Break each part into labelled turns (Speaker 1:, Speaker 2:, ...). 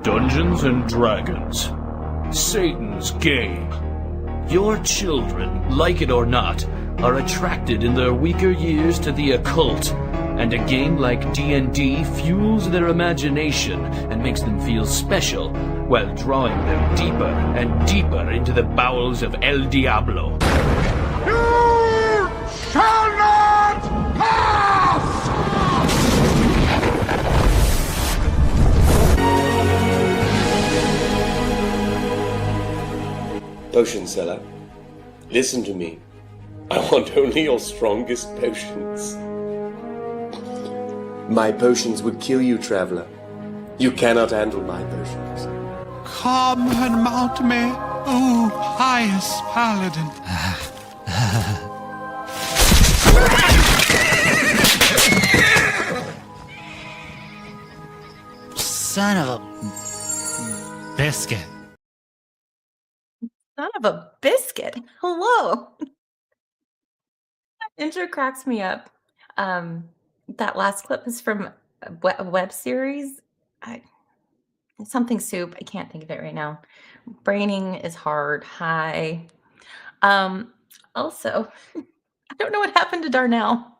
Speaker 1: Dungeons and Dragons. Satan's game. Your children, like it or not, are attracted in their weaker years to the occult, and a game like D&D fuels their imagination and makes them feel special, while drawing them deeper and deeper into the bowels of El Diablo.
Speaker 2: You shall not pass!
Speaker 3: Potion seller, listen to me. I want only your strongest potions. My potions would kill you, traveler. You cannot handle my potions.
Speaker 2: Come and mount me, O pious paladin.
Speaker 4: Son of a biscuit.
Speaker 5: Son of a biscuit. Hello. Intro cracks me up. That last clip is from a web series. Something soup. I can't think of it right now. Braining is hard. Hi. Also, I don't know what happened to Darnell.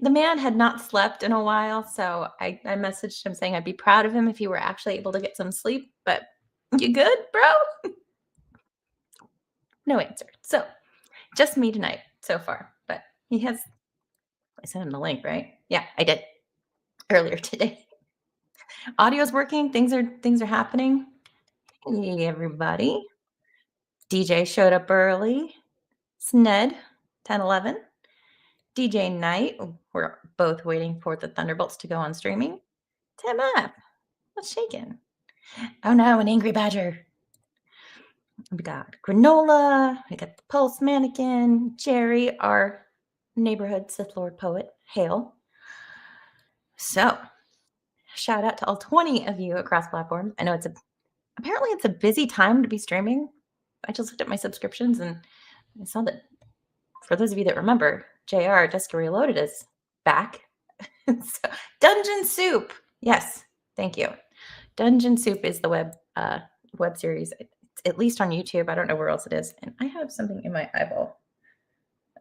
Speaker 5: The man had not slept in a while, so I messaged him saying I'd be proud of him if he were actually able to get some sleep. But you good, bro? No answer. So just me tonight so far. But he has. I sent him the link, right? Yeah, I did earlier today. Audio's working. Things are happening. Hey, everybody. DJ showed up early. Sned, 10:11. DJ Knight. We're both waiting for the Thunderbolts to go on streaming. Tim up. What's shaking? Oh no, an angry badger. We got Granola. We got the Pulse Mannequin. Jerry, our neighborhood Sith Lord poet. Hail. So, shout out to all 20 of you across platforms. I know apparently it's a busy time to be streaming. I just looked at my subscriptions and I saw that for those of you that remember, JR Jessica Reloaded is back. So, Dungeon Soup. Yes, thank you. Dungeon Soup is the web series. It's at least on YouTube. I don't know where else it is. And I have something in my eyeball.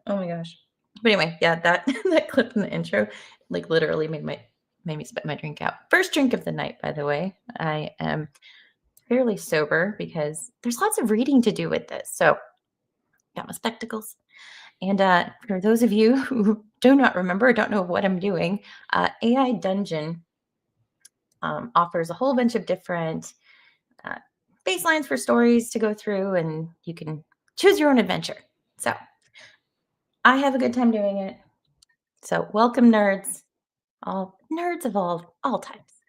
Speaker 5: Oh my gosh. But anyway, yeah, that clip in the intro like literally made me spit my drink out. First drink of the night, by the way. I am fairly sober because there's lots of reading to do with this. So got my spectacles. And for those of you who do not remember or don't know what I'm doing, AI Dungeon offers a whole bunch of different baselines for stories to go through, and you can choose your own adventure. So I have a good time doing it. So welcome, nerds, all nerds of all types.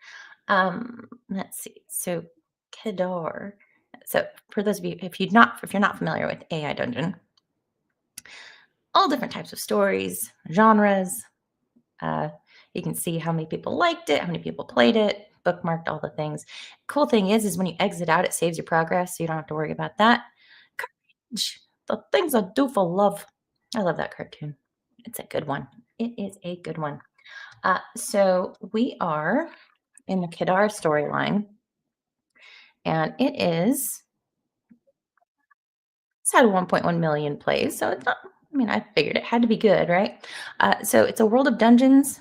Speaker 5: Let's see. So Kedar. So for those of you, if you're not familiar with AI Dungeon, all different types of stories, genres. You can see how many people liked it, how many people played it, bookmarked all the things. Cool thing is when you exit out, it saves your progress, so you don't have to worry about that. Courage, the things I do for love. I love that cartoon. It's a good one. It is a good one. So we are in the Kedar storyline, and it's had 1.1 million plays, so it's not. I mean, I figured it had to be good, right? So it's a world of dungeons.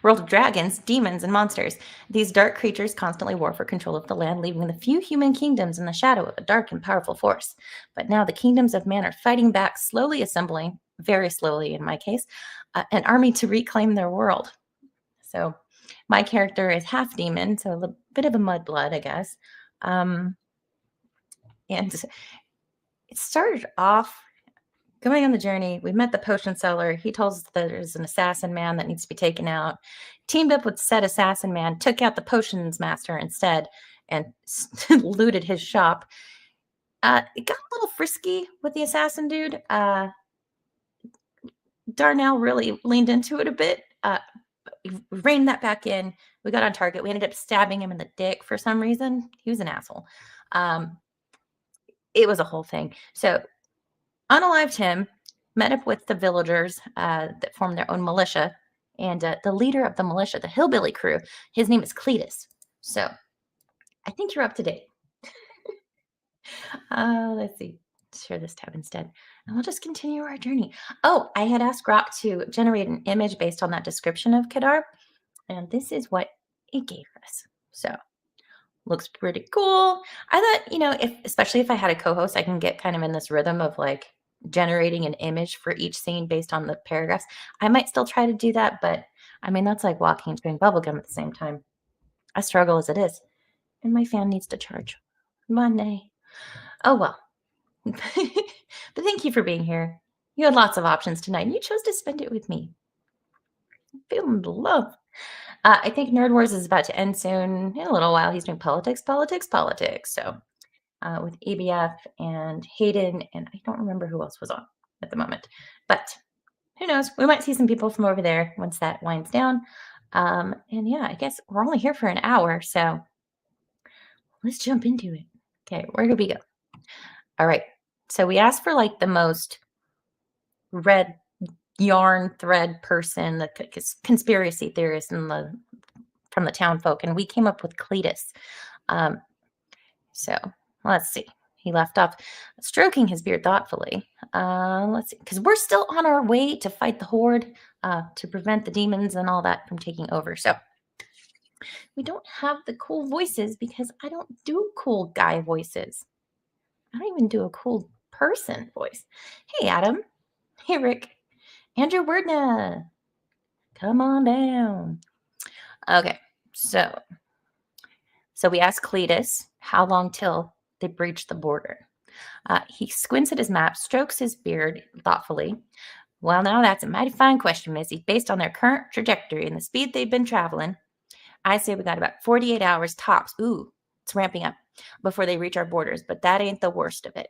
Speaker 5: World of dragons, demons, and monsters. These dark creatures constantly war for control of the land, leaving the few human kingdoms in the shadow of a dark and powerful force. But now the kingdoms of man are fighting back, slowly assembling, very slowly in my case, an army to reclaim their world. So my character is half demon, so a little bit of a mudblood, I guess. And it started off going on the journey. We met the potion seller. He told us that there's an assassin man that needs to be taken out. Teamed up with said assassin man, took out the potions master instead, and looted his shop. It got a little frisky with the assassin dude. Darnell really leaned into it a bit. We reined that back in. We got on target. We ended up stabbing him in the dick for some reason. He was an asshole. It was a whole thing. So unalived him, met up with the villagers that formed their own militia, and the leader of the militia, the hillbilly crew, his name is Cletus. So I think you're up to date. Let's see. Share this tab instead, and we'll just continue our journey. Oh, I had asked Grok to generate an image based on that description of Kadar, and this is what it gave us. So looks pretty cool. I thought, especially if I had a co-host, I can get kind of in this rhythm of like generating an image for each scene based on the paragraphs. I might still try to do that, but I mean, that's like walking and chewing bubblegum at the same time. I struggle as it is, and my fan needs to charge money. Oh, well. But thank you for being here. You had lots of options tonight, and you chose to spend it with me. Feeling the love. I think Nerd Wars is about to end soon. In a little while, he's doing politics. So with ABF and Hayden, and I don't remember who else was on at the moment. But who knows? We might see some people from over there once that winds down. And yeah, I guess we're only here for an hour, so let's jump into it. Okay, where do we go? All right. So we asked for like the most red yarn thread person, the conspiracy theorist from the town folk, and we came up with Cletus. So let's see. He left off stroking his beard thoughtfully. Let's see, because we're still on our way to fight the horde to prevent the demons and all that from taking over. So we don't have the cool voices because I don't do cool guy voices. I don't even do a cool person voice. Hey, Adam. Hey, Rick. Andrew Wordna. Come on down. Okay, so we asked Cletus how long till they breach the border. He squints at his map, strokes his beard thoughtfully. Well, now that's a mighty fine question, Missy. Based on their current trajectory and the speed they've been traveling, I say we got about 48 hours tops. Ooh, it's ramping up before they reach our borders, but that ain't the worst of it.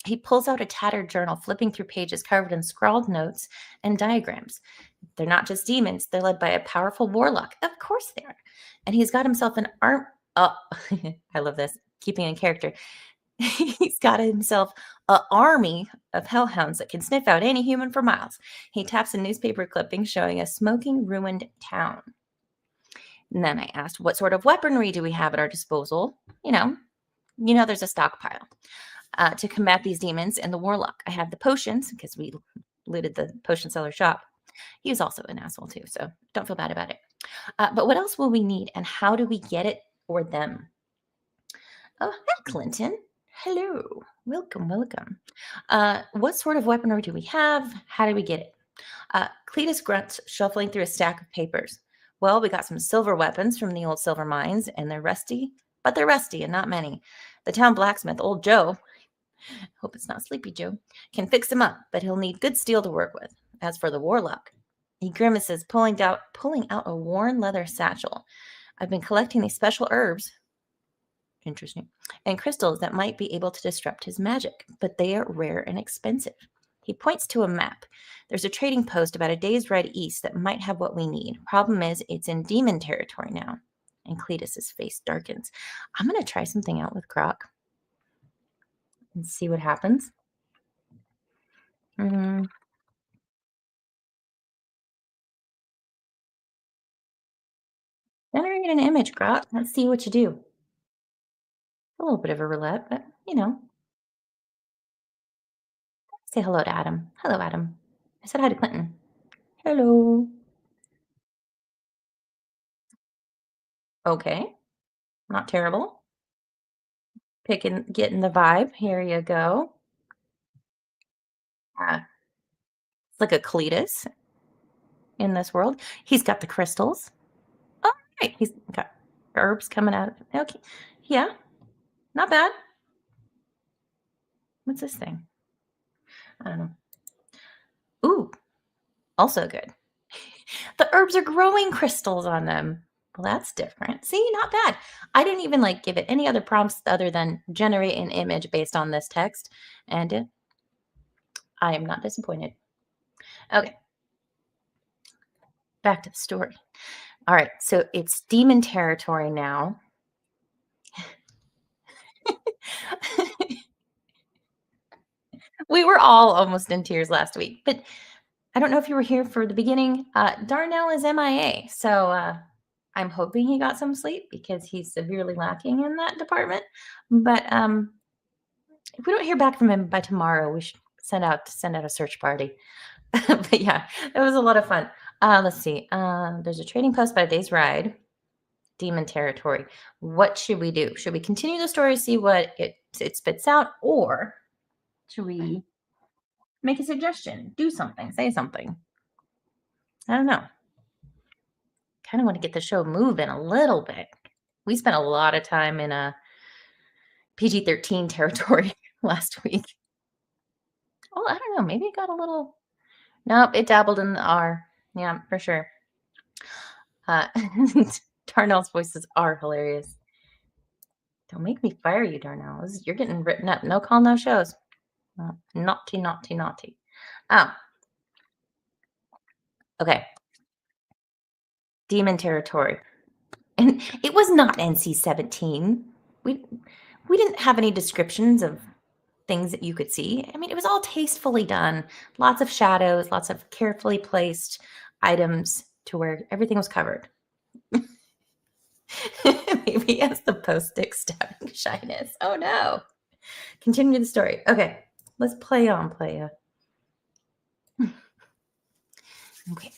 Speaker 5: He pulls out a tattered journal, flipping through pages covered in scrawled notes and diagrams. They're not just demons. They're led by a powerful warlock. Of course they are. And he's got himself an arm. Oh, I love this. Keeping in character. He's got himself an army of hellhounds that can sniff out any human for miles. He taps a newspaper clipping showing a smoking, ruined town. And then I asked, what sort of weaponry do we have at our disposal? There's a stockpile. To combat these demons and the warlock. I have the potions because we looted the potion seller shop. He was also an asshole too, so don't feel bad about it. But what else will we need, and how do we get it for them? Oh, hi, Clinton. Hello. Welcome. What sort of weaponry do we have? How do we get it? Cletus grunts, shuffling through a stack of papers. Well, we got some silver weapons from the old silver mines, and they're rusty, but they're rusty and not many. The town blacksmith, old Joe, hope it's not Sleepy Joe, can fix them up, but he'll need good steel to work with. As for the warlock, he grimaces, pulling out a worn leather satchel. I've been collecting these special herbs, interesting, and crystals that might be able to disrupt his magic, but they are rare and expensive. He points to a map. There's a trading post about a day's ride east that might have what we need. Problem is, it's in demon territory now. And Cletus's face darkens. I'm going to try something out with Grok and see what happens. Generate an image, Grok. Let's see what you do. A little bit of a roulette, but Say hello to Adam. Hello, Adam. I said hi to Clinton. Hello. Okay. Not terrible. Getting the vibe. Here you go. It's like a Cletus in this world. He's got the crystals. Oh, right. He's got herbs coming out. Okay. Yeah. Not bad. What's this thing? I don't know. Ooh, also good. The herbs are growing crystals on them. Well, that's different. See, not bad. I didn't even like give it any other prompts other than generate an image based on this text, and I am not disappointed. Okay, back to the story. All right, so it's demon territory now. We were all almost in tears last week, but I don't know if you were here for the beginning. Darnell is MIA, so I'm hoping he got some sleep because he's severely lacking in that department. But if we don't hear back from him by tomorrow, we should send out a search party. But yeah, it was a lot of fun. Let's see. There's a trading post about a day's ride. Demon territory. What should we do? Should we continue the story, see what it spits out, or should we make a suggestion, do something, say something? I don't know. Kind of want to get the show moving a little bit. We spent a lot of time in a PG-13 territory last week. Oh, I don't know. Maybe it got a little. Nope, it dabbled in the R. Yeah, for sure. Darnell's voices are hilarious. Don't make me fire you, Darnell. You're getting written up. No call, no shows. Naughty, naughty, naughty. Oh. Okay. Demon territory. And it was not NC-17. We didn't have any descriptions of things that you could see. I mean, it was all tastefully done. Lots of shadows, lots of carefully placed items to where everything was covered. Maybe he has the post-stick stabbing shyness. Oh no. Continue the story. Okay, let's play on, playa. Okay.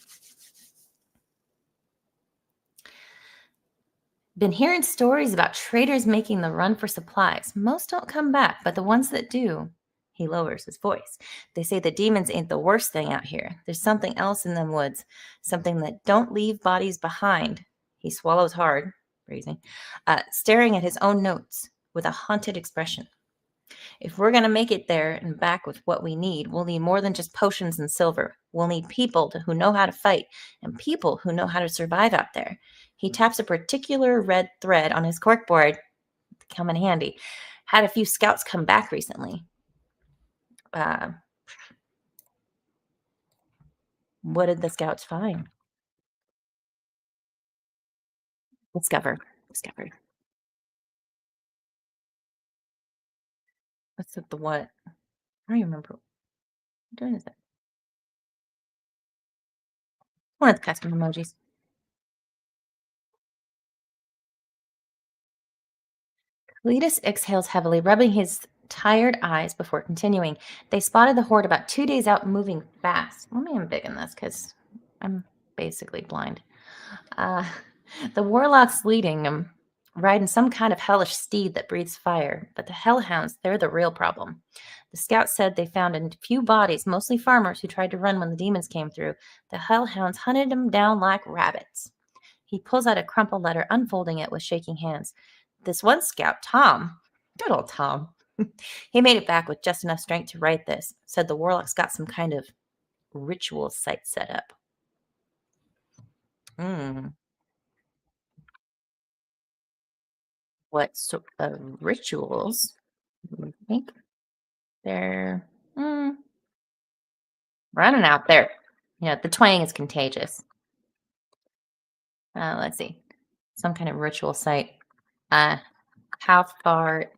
Speaker 5: Been hearing stories about traders making the run for supplies. Most don't come back, but the ones that do, he lowers his voice. They say the demons ain't the worst thing out here. There's something else in them woods, something that don't leave bodies behind. He swallows hard, raising, staring at his own notes with a haunted expression. If we're going to make it there and back with what we need, we'll need more than just potions and silver. We'll need people who know how to fight and people who know how to survive out there. He taps a particular red thread on his corkboard. Come in handy. Had a few scouts come back recently. What did the scouts find? Discovered. What's the what? I don't even remember. What doing is that? One of the custom emojis. Cletus exhales heavily, rubbing his tired eyes before continuing. They spotted the horde about 2 days out, moving fast. Let me unbiggen this because I'm basically blind. The warlock's leading them, riding some kind of hellish steed that breathes fire. But the hellhounds, they're the real problem. The scouts said they found a few bodies, mostly farmers who tried to run when the demons came through. The hellhounds hunted them down like rabbits. He pulls out a crumpled letter, unfolding it with shaking hands. This one scout, Tom, good old Tom, he made it back with just enough strength to write this. Said the warlock's got some kind of ritual site set up. What sort of rituals? I think they're running out there. Yeah, the twang is contagious. Let's see. Some kind of ritual site. How far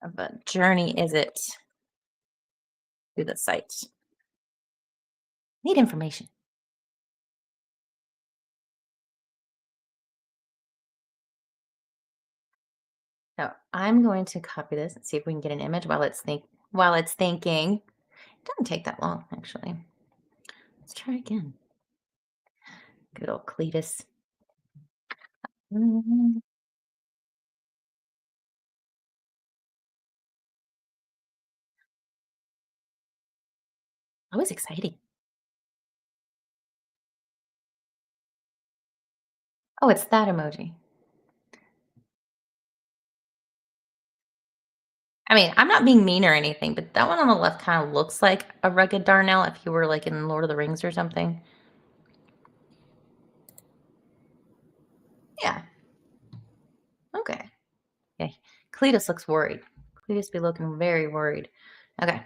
Speaker 5: of a journey is it to the site? Need information. So I'm going to copy this and see if we can get an image while it's thinking. It doesn't take that long, actually. Let's try again. Good old Cletus. Always exciting. Oh, it's that emoji. I mean, I'm not being mean or anything, but that one on the left kind of looks like a rugged Darnell if you were like in Lord of the Rings or something. Yeah. Okay. Okay. Cletus looks worried. Cletus be looking very worried. Okay.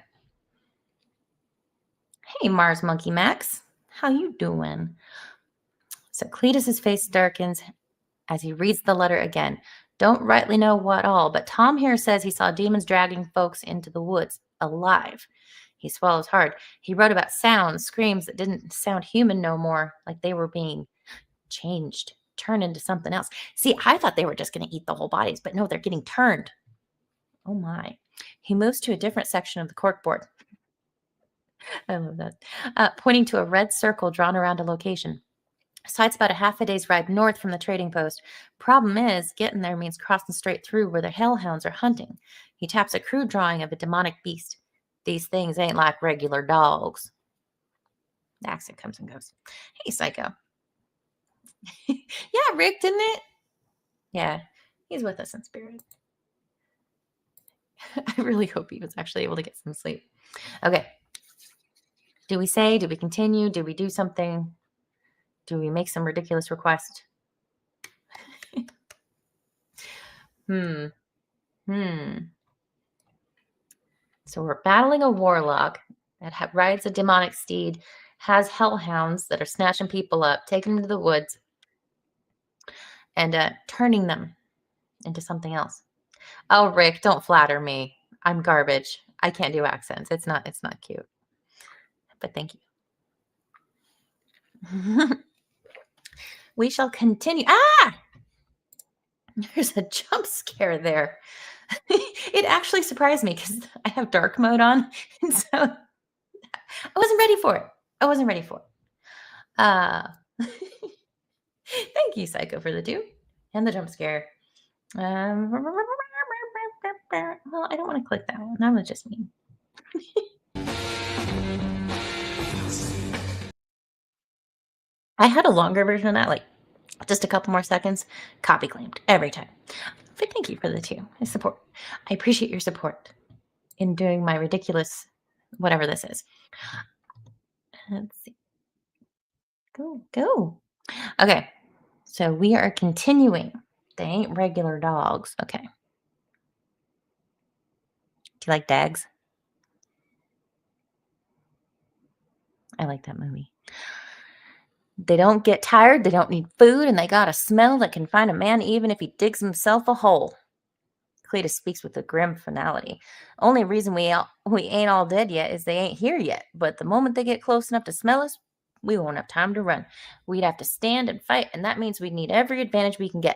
Speaker 5: Hey, Mars Monkey Max. How you doing? So Cletus's face darkens as he reads the letter again. Don't rightly know what all, but Tom here says he saw demons dragging folks into the woods alive. He swallows hard. He wrote about sounds, screams that didn't sound human no more, like they were being changed, turned into something else. See, I thought they were just going to eat the whole bodies, but no, they're getting turned. Oh my. He moves to a different section of the corkboard. I love that. Pointing to a red circle drawn around a location. Site's about a half a day's ride north from the trading post. Problem is, getting there means crossing straight through where the hellhounds are hunting. He taps a crude drawing of a demonic beast. These things ain't like regular dogs. The accent comes and goes. Hey, Psycho. Yeah, Rick, didn't it? Yeah, he's with us in spirit. I really hope he was actually able to get some sleep. Okay. Do we say? Do we continue? Do we do something? Do we make some ridiculous request? So we're battling a warlock that rides a demonic steed, has hellhounds that are snatching people up, taking them to the woods, and turning them into something else. Oh, Rick, don't flatter me. I'm garbage. I can't do accents. It's not cute. But thank you. We shall continue. Ah! There's a jump scare there. It actually surprised me because I have dark mode on. And so I wasn't ready for it. Thank you, Psycho, for the 2 and the jump scare. Well, I don't want to click that one. That was just mean. I had a longer version of that, like just a couple more seconds. Copy claimed every time. But thank you for the 2. I support. I appreciate your support in doing my ridiculous whatever this is. Let's see. Go. Okay. So we are continuing. They ain't regular dogs. Okay. Do you like Dags? I like that movie. They don't get tired, they don't need food, and they got a smell that can find a man even if he digs himself a hole. Cletus speaks with a grim finality. Only reason we ain't all dead yet is they ain't here yet, but the moment they get close enough to smell us, we won't have time to run. We'd have to stand and fight, and that means we'd need every advantage we can get.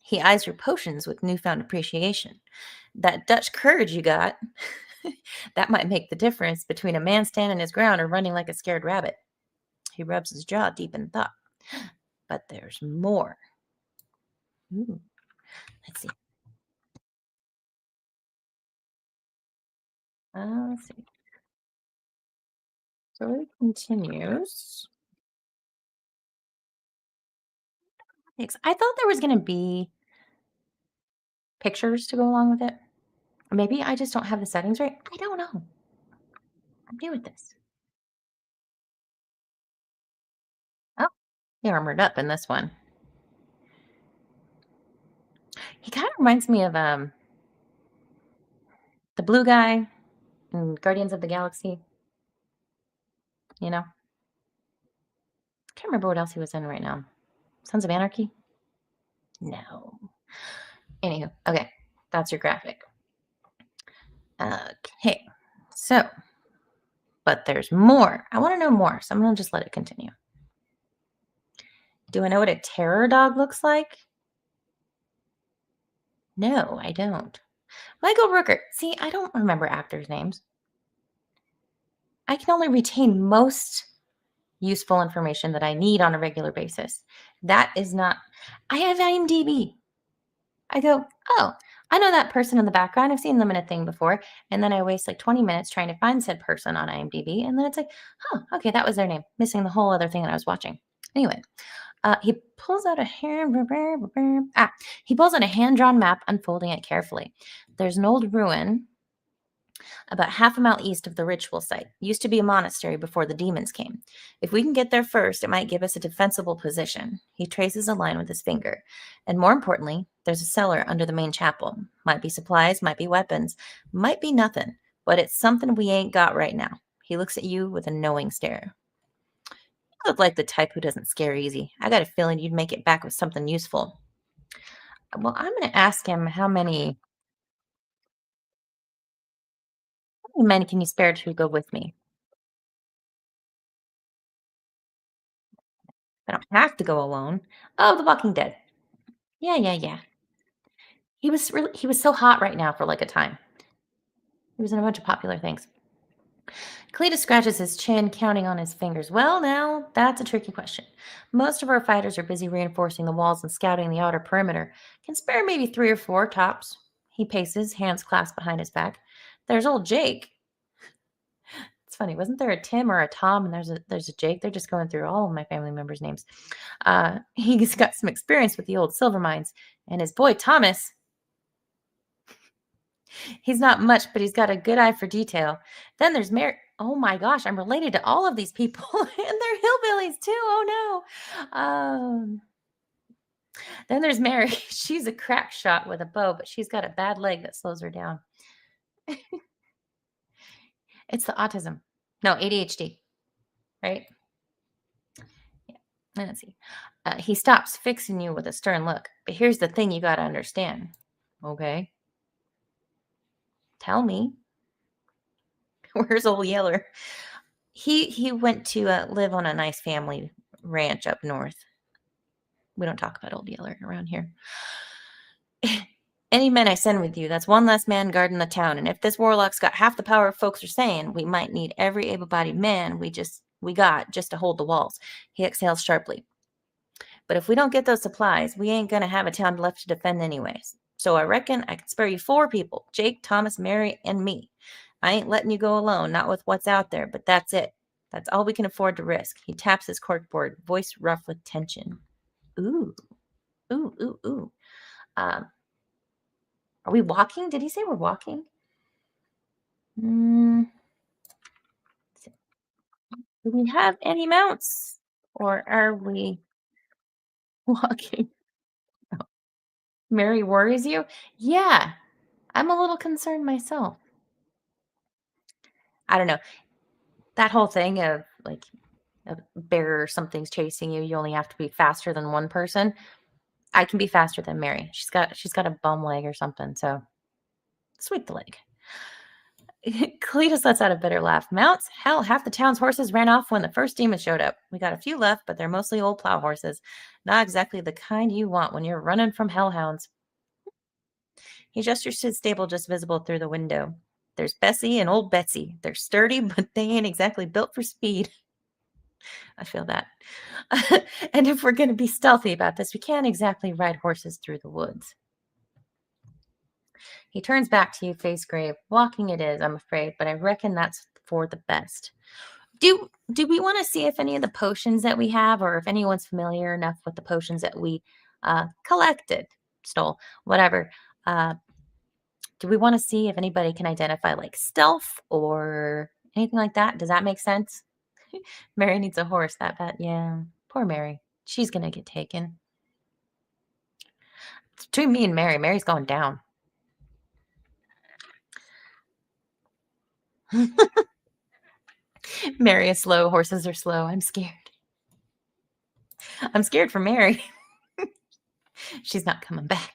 Speaker 5: He eyes your potions with newfound appreciation. That Dutch courage you got, that might make the difference between a man standing his ground or running like a scared rabbit. He rubs his jaw deep in thought. But there's more. Ooh. Let's see. Let's see. So it continues. I thought there was going to be pictures to go along with it. Maybe I just don't have the settings right. I don't know. I'm new at this. Oh, they're armored up in this one. He kind of reminds me of the blue guy in Guardians of the Galaxy. You know? Can't remember what else he was in right now. Sons of Anarchy? No. Anywho, okay. That's your graphic. Okay. So, but there's more. I want to know more, so I'm going to just let it continue. Do I know what a terror dog looks like? No, I don't. Michael Rooker. See, I don't remember actors' names. I can only retain most useful information that I need on a regular basis. That is not... I have IMDb. I go, oh, I know that person in the background. I've seen them in a thing before. And then I waste like 20 minutes trying to find said person on IMDb. And then it's like, oh, okay, that was their name. Missing the whole other thing that I was watching. Anyway, He pulls out a he pulls out a hand-drawn map, unfolding it carefully. There's an old ruin about half a mile east of the ritual site. Used to be a monastery before the demons came. If we can get there first, it might give us a defensible position. He traces a line with his finger. And more importantly, there's a cellar under the main chapel. Might be supplies, might be weapons, might be nothing, but it's something we ain't got right now. He looks at you with a knowing stare. You look like the type who doesn't scare easy. I got a feeling you'd make it back with something useful. Well, I'm going to ask him how many men can you spare to go with me? I don't have to go alone. Oh, The Walking Dead. Yeah. He was so hot right now for like a time. He was in a bunch of popular things. Cletus scratches his chin, counting on his fingers. Well, now, that's a tricky question. Most of our fighters are busy reinforcing the walls and scouting the outer perimeter. Can spare maybe 3 or 4 tops. He paces, hands clasped behind his back. There's old Jake. It's funny, wasn't there a Tim or a Tom and there's a Jake? They're just going through all of my family members' names. He's got some experience with the old silver mines. And his boy Thomas, he's not much, but he's got a good eye for detail. Then there's Mary. Oh my gosh, I'm related to all of these people, and they're hillbillies too. Oh no. Then there's Mary. She's a crack shot with a bow, but she's got a bad leg that slows her down. It's the autism. No, ADHD, right? Yeah. Let's see. He stops, fixing you with a stern look. But here's the thing you got to understand. Okay. Tell me. Where's Old Yeller? He went to live on a nice family ranch up north. We don't talk about Old Yeller around here. Any men I send with you, that's one less man guarding the town. And if this warlock's got half the power folks are saying, we might need every able-bodied man we got just to hold the walls. He exhales sharply. But if we don't get those supplies, we ain't going to have a town left to defend anyways. So I reckon I can spare you 4 people. Jake, Thomas, Mary, and me. I ain't letting you go alone, not with what's out there, but that's it. That's all we can afford to risk. He taps his corkboard, voice rough with tension. Ooh. Are we walking? Did he say we're walking? Do we have any mounts? Or are we walking? Oh. Mary worries you? Yeah, I'm a little concerned myself. I don't know. That whole thing of like a bear or something's chasing you, you only have to be faster than one person. I can be faster than Mary. She's got a bum leg or something, so sweep the leg. Cletus lets out a bitter laugh. Mounts? Hell, half the town's horses ran off when the first demon showed up. We got a few left, but they're mostly old plow horses. Not exactly the kind you want when you're running from hellhounds. He gestures to the stable just visible through the window. There's Bessie and old Betsy. They're sturdy, but they ain't exactly built for speed. I feel that. And if we're going to be stealthy about this, we can't exactly ride horses through the woods. He turns back to you, face grave. Walking it is, I'm afraid, but I reckon that's for the best. Do we want to see if any of the potions that we have, or if anyone's familiar enough with the potions that we collected, stole, whatever, do we want to see if anybody can identify like stealth or anything like that? Does that make sense? Mary needs a horse, that bet. Yeah, poor Mary. She's going to get taken. It's between me and Mary. Mary's going down. Mary is slow. Horses are slow. I'm scared. I'm scared for Mary. She's not coming back.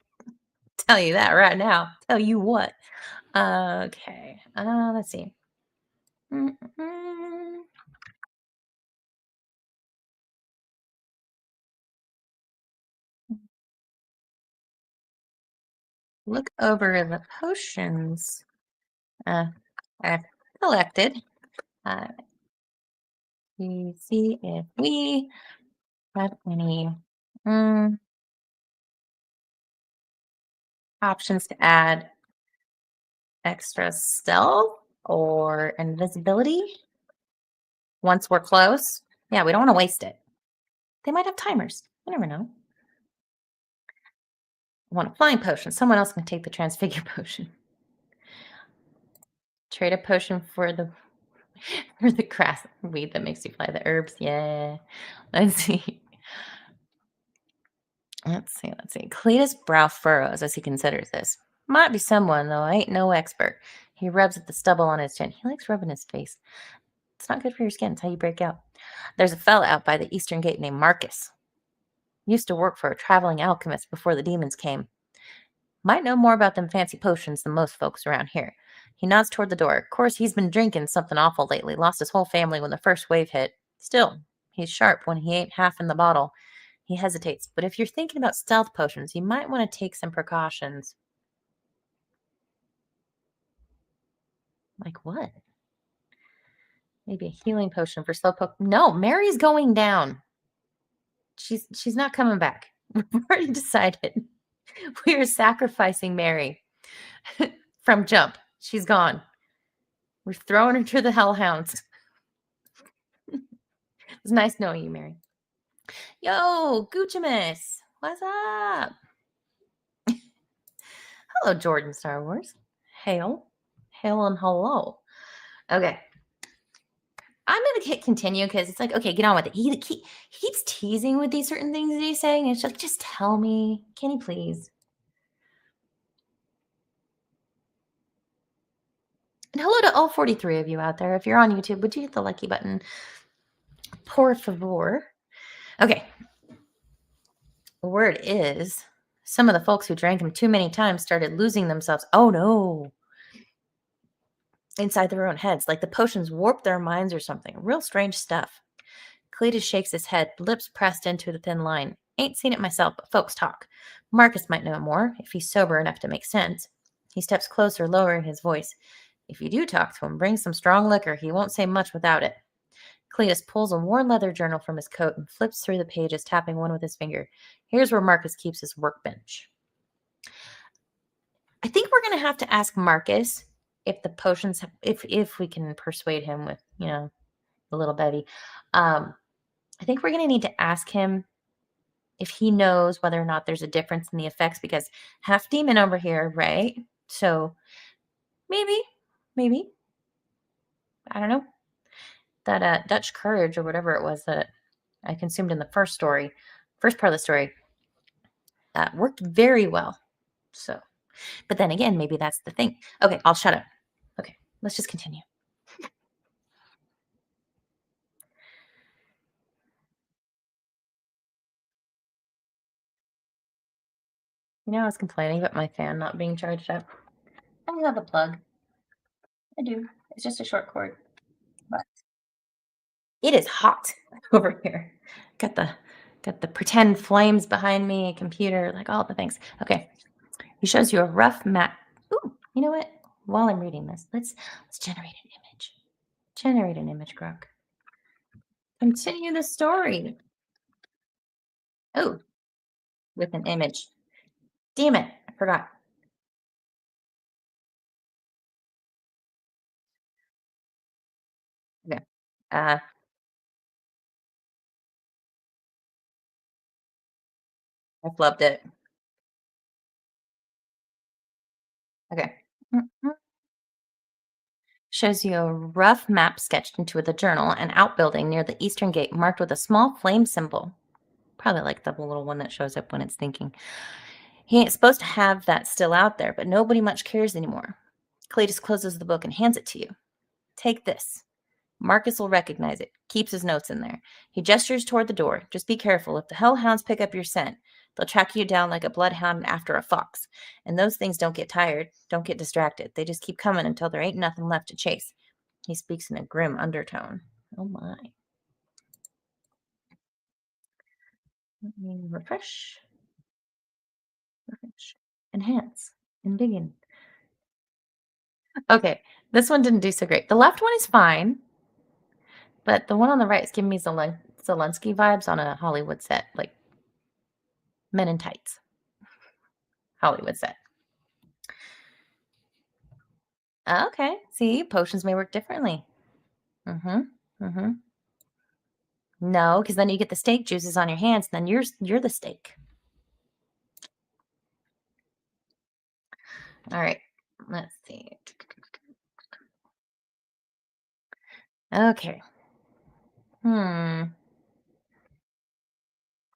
Speaker 5: Tell you that right now. Tell you what. Okay. Let's see. Look over the potions I've collected. You see if we have any options to add extra stealth or invisibility once we're close. Yeah, we don't want to waste it. They might have timers. You never know. I want a flying potion. Someone else can take the transfigure potion. Trade a potion for the grass weed that makes you fly. The herbs, yeah. Let's see. Let's see. Cletus' brow furrows as he considers this. Might be someone, though I ain't no expert. He rubs at the stubble on his chin. He likes rubbing his face. It's not good for your skin. It's how you break out. There's a fella out by the eastern gate named Marcus. Used to work for a traveling alchemist before the demons came. Might know more about them fancy potions than most folks around here. He nods toward the door. Of course, he's been drinking something awful lately. Lost his whole family when the first wave hit. Still, he's sharp when he ain't half in the bottle. He hesitates. But if you're thinking about stealth potions, you might want to take some precautions. Like what? Maybe a healing potion for slowpoke. No, Mary's going down. She's not coming back. We've already decided. We are sacrificing Mary from jump. She's gone. We're throwing her to the hellhounds. It's nice knowing you, Mary. Yo, Guccimus. What's up? Hello, Jordan Star Wars. Hail. Hail and hello. Okay. I'm going to hit continue because it's like, okay, get on with it. He keeps teasing with these certain things that he's saying. It's like, just tell me. Can you please? And hello to all 43 of you out there. If you're on YouTube, would you hit the lucky button? Por favor. Okay. The word is some of the folks who drank him too many times started losing themselves. Oh, no. Inside their own heads, like the potions warped their minds or something. Real strange stuff. Cletus shakes his head, lips pressed into the thin line. Ain't seen it myself, but folks talk. Marcus might know more, if he's sober enough to make sense. He steps closer, lowering his voice. If you do talk to him, bring some strong liquor. He won't say much without it. Cletus pulls a worn leather journal from his coat and flips through the pages, tapping one with his finger. Here's where Marcus keeps his workbench. I think we're going to have to ask Marcus if the potions, if we can persuade him with, the little Bevy. I think we're going to need to ask him if he knows whether or not there's a difference in the effects, because half demon over here, right? So maybe, I don't know. That Dutch courage or whatever it was that I consumed in the first part of the story, worked very well. So, but then again, maybe that's the thing. Okay, I'll shut up. Okay, let's just continue. I was complaining about my fan not being charged up. I have a plug. I do. It's just a short cord. But it is hot over here. Got the pretend flames behind me, a computer, like all the things. Okay. He shows you a rough map. Ooh, you know what? While I'm reading this, let's generate an image. Generate an image, Grok. Continue the story. Oh, with an image. Damn it. I forgot. Okay. I flubbed it. Okay. Shows you a rough map sketched into the journal, an outbuilding near the eastern gate marked with a small flame symbol. Probably like the little one that shows up when it's thinking. He ain't supposed to have that still out there, but nobody much cares anymore. Cletus closes the book and hands it to you. Take this. Marcus will recognize it. Keeps his notes in there. He gestures toward the door. Just be careful. If the hellhounds pick up your scent, they'll track you down like a bloodhound after a fox. And those things don't get tired. Don't get distracted. They just keep coming until there ain't nothing left to chase. He speaks in a grim undertone. Oh my. Let me refresh. Enhance. And begin. Okay. This one didn't do so great. The left one is fine. But the one on the right is giving me Zelensky vibes on a Hollywood set. Like Men in Tights. Hollywood set. Okay. See, potions may work differently. No, because then you get the steak juices on your hands, and then you're the steak. All right, let's see. Okay.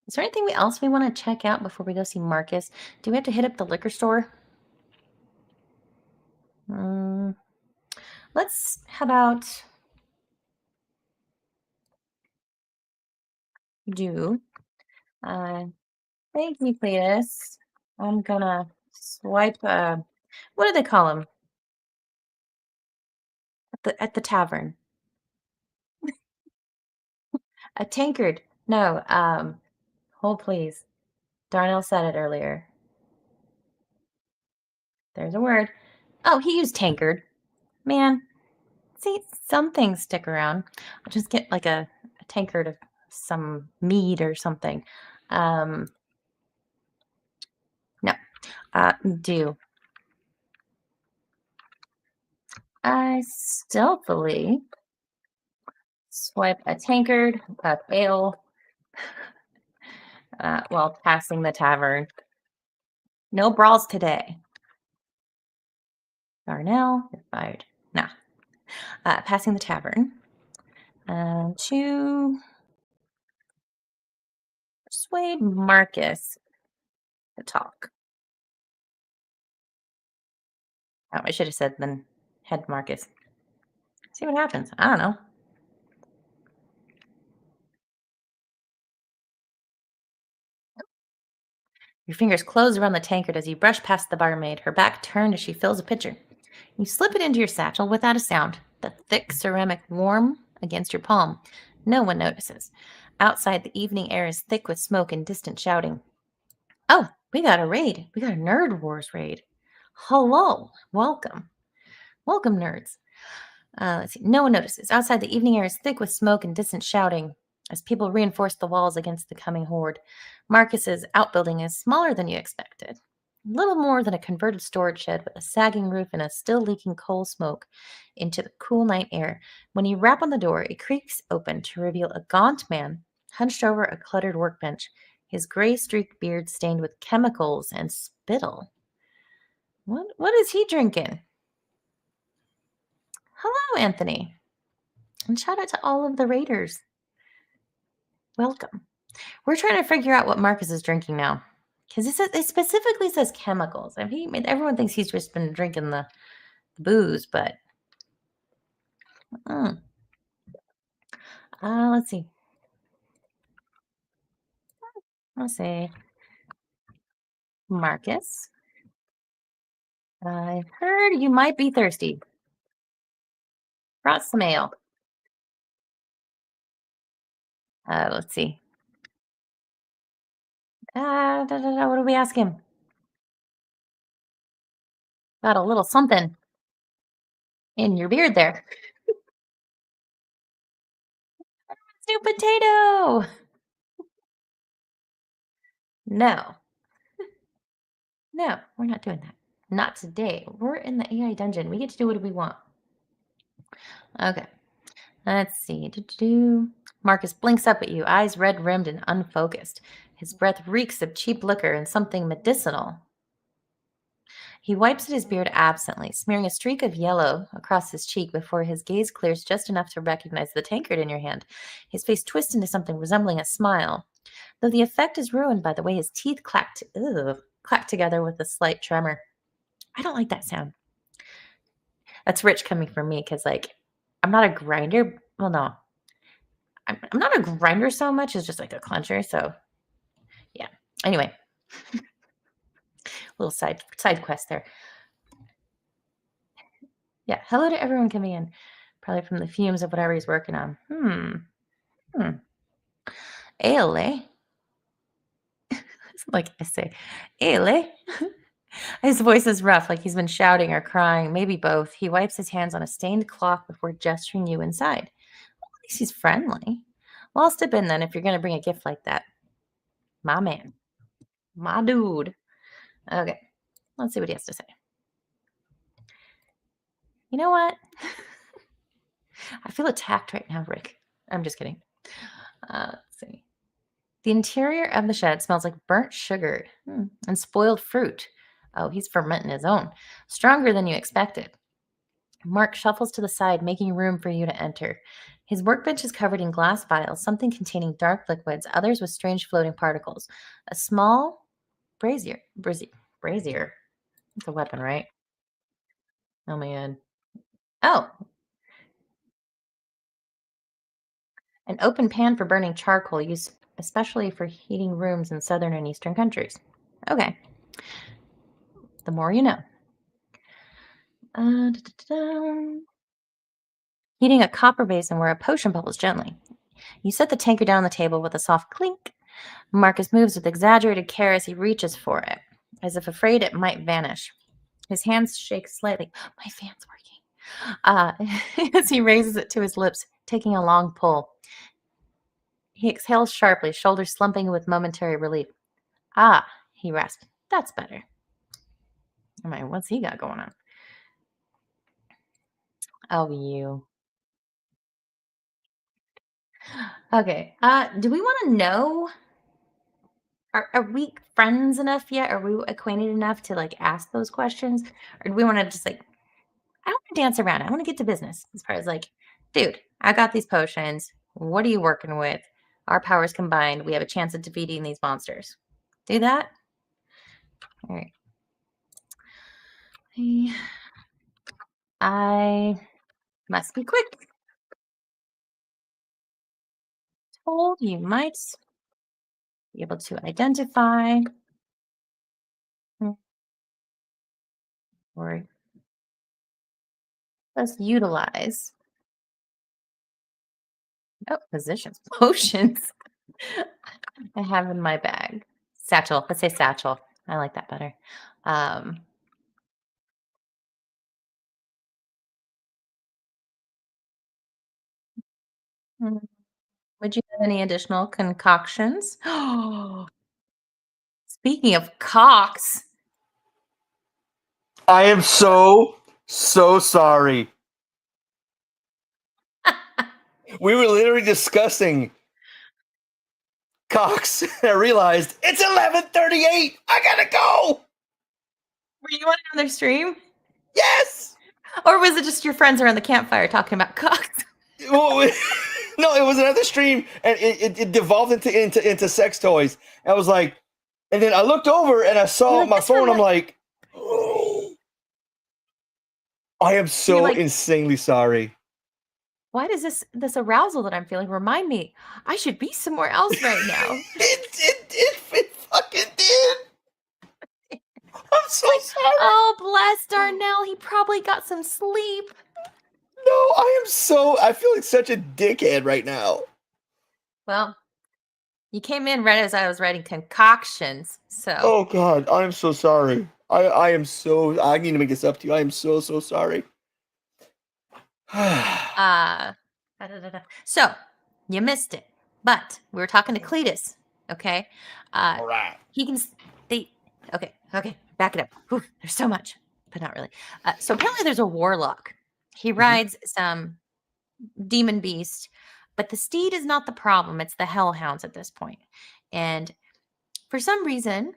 Speaker 5: Is there anything else we want to check out before we go see Marcus? Do we have to hit up the liquor store? How about do, thank you, Cletus. I'm gonna swipe, what do they call them? At the tavern. A tankard. No, hold please. Darnell said it earlier. There's a word. Oh, he used tankard. Man, see, some things stick around. I'll just get like a tankard of some mead or something. No. Do. I stealthily swipe a tankard of ale while passing the tavern. No brawls today. Darnell, you're fired. Nah. Passing the tavern to persuade Marcus to talk. Oh, I should have said then head Marcus. See what happens. I don't know. Your fingers close around the tankard as you brush past the barmaid, her back turned as she fills a pitcher. You slip it into your satchel without a sound, the thick ceramic warm against your palm. No one notices. Outside, the evening air is thick with smoke and distant shouting. Oh, we got a raid. We got a Nerd Wars raid. Hello. Welcome. Welcome, nerds. Let's see. No one notices. Outside, the evening air is thick with smoke and distant shouting as people reinforce the walls against the coming horde. Marcus's outbuilding is smaller than you expected. Little more than a converted storage shed with a sagging roof and a still leaking coal smoke into the cool night air. When you rap on the door, it creaks open to reveal a gaunt man hunched over a cluttered workbench, his gray-streaked beard stained with chemicals and spittle. What is he drinking? Hello, Anthony. And shout out to all of the raiders. Welcome. We're trying to figure out what Marcus is drinking now. Because it specifically says chemicals. I mean, everyone thinks he's just been drinking the booze, but... let's see. Let's see. Marcus. I heard you might be thirsty. Brought some ale. Let's see. What do we ask him? Got a little something in your beard there. New potato. No. No, we're not doing that. Not today. We're in the AI dungeon. We get to do what we want. Okay. Let's see. Marcus blinks up at you, eyes red-rimmed and unfocused. His breath reeks of cheap liquor and something medicinal. He wipes at his beard absently, smearing a streak of yellow across his cheek before his gaze clears just enough to recognize the tankard in your hand. His face twists into something resembling a smile, though the effect is ruined by the way his teeth clack together with a slight tremor. I don't like that sound. That's rich coming from me because, like, I'm not a grinder. Well, no. I'm not a grinder so much as just like a clencher. So, yeah. Anyway, little side quest there. Yeah. Hello to everyone coming in. Probably from the fumes of whatever he's working on. Ale, eh? Like I say, ale, eh? His voice is rough, like he's been shouting or crying, maybe both. He wipes his hands on a stained cloth before gesturing you inside. Well, at least he's friendly. Well, I'll step in then if you're going to bring a gift like that. My man. My dude. Okay. Let's see what he has to say. You know what? I feel attacked right now, Rick. I'm just kidding. Let's see. The interior of the shed smells like burnt sugar and spoiled fruit. Oh, he's fermenting his own. Stronger than you expected. Mark shuffles to the side, making room for you to enter. His workbench is covered in glass vials, something containing dark liquids, others with strange floating particles. A small brazier. Brazier. It's a weapon, right? Oh, man. Oh, an open pan for burning charcoal, used especially for heating rooms in southern and eastern countries. Okay. The more you know. Da-da-da-da. Heating a copper basin where a potion bubbles gently. You set the tankard down on the table with a soft clink. Marcus moves with exaggerated care as he reaches for it, as if afraid it might vanish. His hands shake slightly. My fan's working. As he raises it to his lips, taking a long pull. He exhales sharply, shoulders slumping with momentary relief. Ah, he rasped. That's better. I mean, what's he got going on? Oh, you. Okay. Do we want to know? Are we friends enough yet? Are we acquainted enough to like ask those questions? Or do we want to just like I want to dance around. I want to get to business as far as like, dude, I got these potions. What are you working with? Our powers combined, we have a chance of defeating these monsters. Do that? All right. I must be quick. Told you might be able to identify or let's utilize positions, potions I have in my bag. Satchel. Let's say satchel. I like that better. Would you have any additional concoctions? Speaking of cocks.
Speaker 6: I am so sorry. We were literally discussing cocks, and I realized it's 11:38. I gotta go.
Speaker 5: Were you on another stream?
Speaker 6: Yes.
Speaker 5: Or was it just your friends around the campfire talking about cocks?
Speaker 6: No, it was another stream, and it devolved into sex toys. I was like, and then I looked over and I saw
Speaker 5: like,
Speaker 6: my phone. I'm
Speaker 5: what?
Speaker 6: like, oh, I am so
Speaker 5: like,
Speaker 6: insanely sorry.
Speaker 5: Why does this arousal that I'm feeling remind me I should be somewhere else right now?
Speaker 6: it fucking did. I'm so sorry.
Speaker 5: Oh, bless Darnell. He probably got some sleep.
Speaker 6: No, I feel like such a dickhead right now.
Speaker 5: Well, you came in right as I was writing concoctions, so.
Speaker 6: Oh God, I'm so sorry. I need to make this up to you. I am so sorry.
Speaker 5: So you missed it, but we were talking to Cletus. Okay.
Speaker 6: All right.
Speaker 5: He can. Okay. Back it up. Whew, there's so much, but not really. So apparently, there's a warlock. He rides some demon beast, but the steed is not the problem. It's the hellhounds at this point, and for some reason,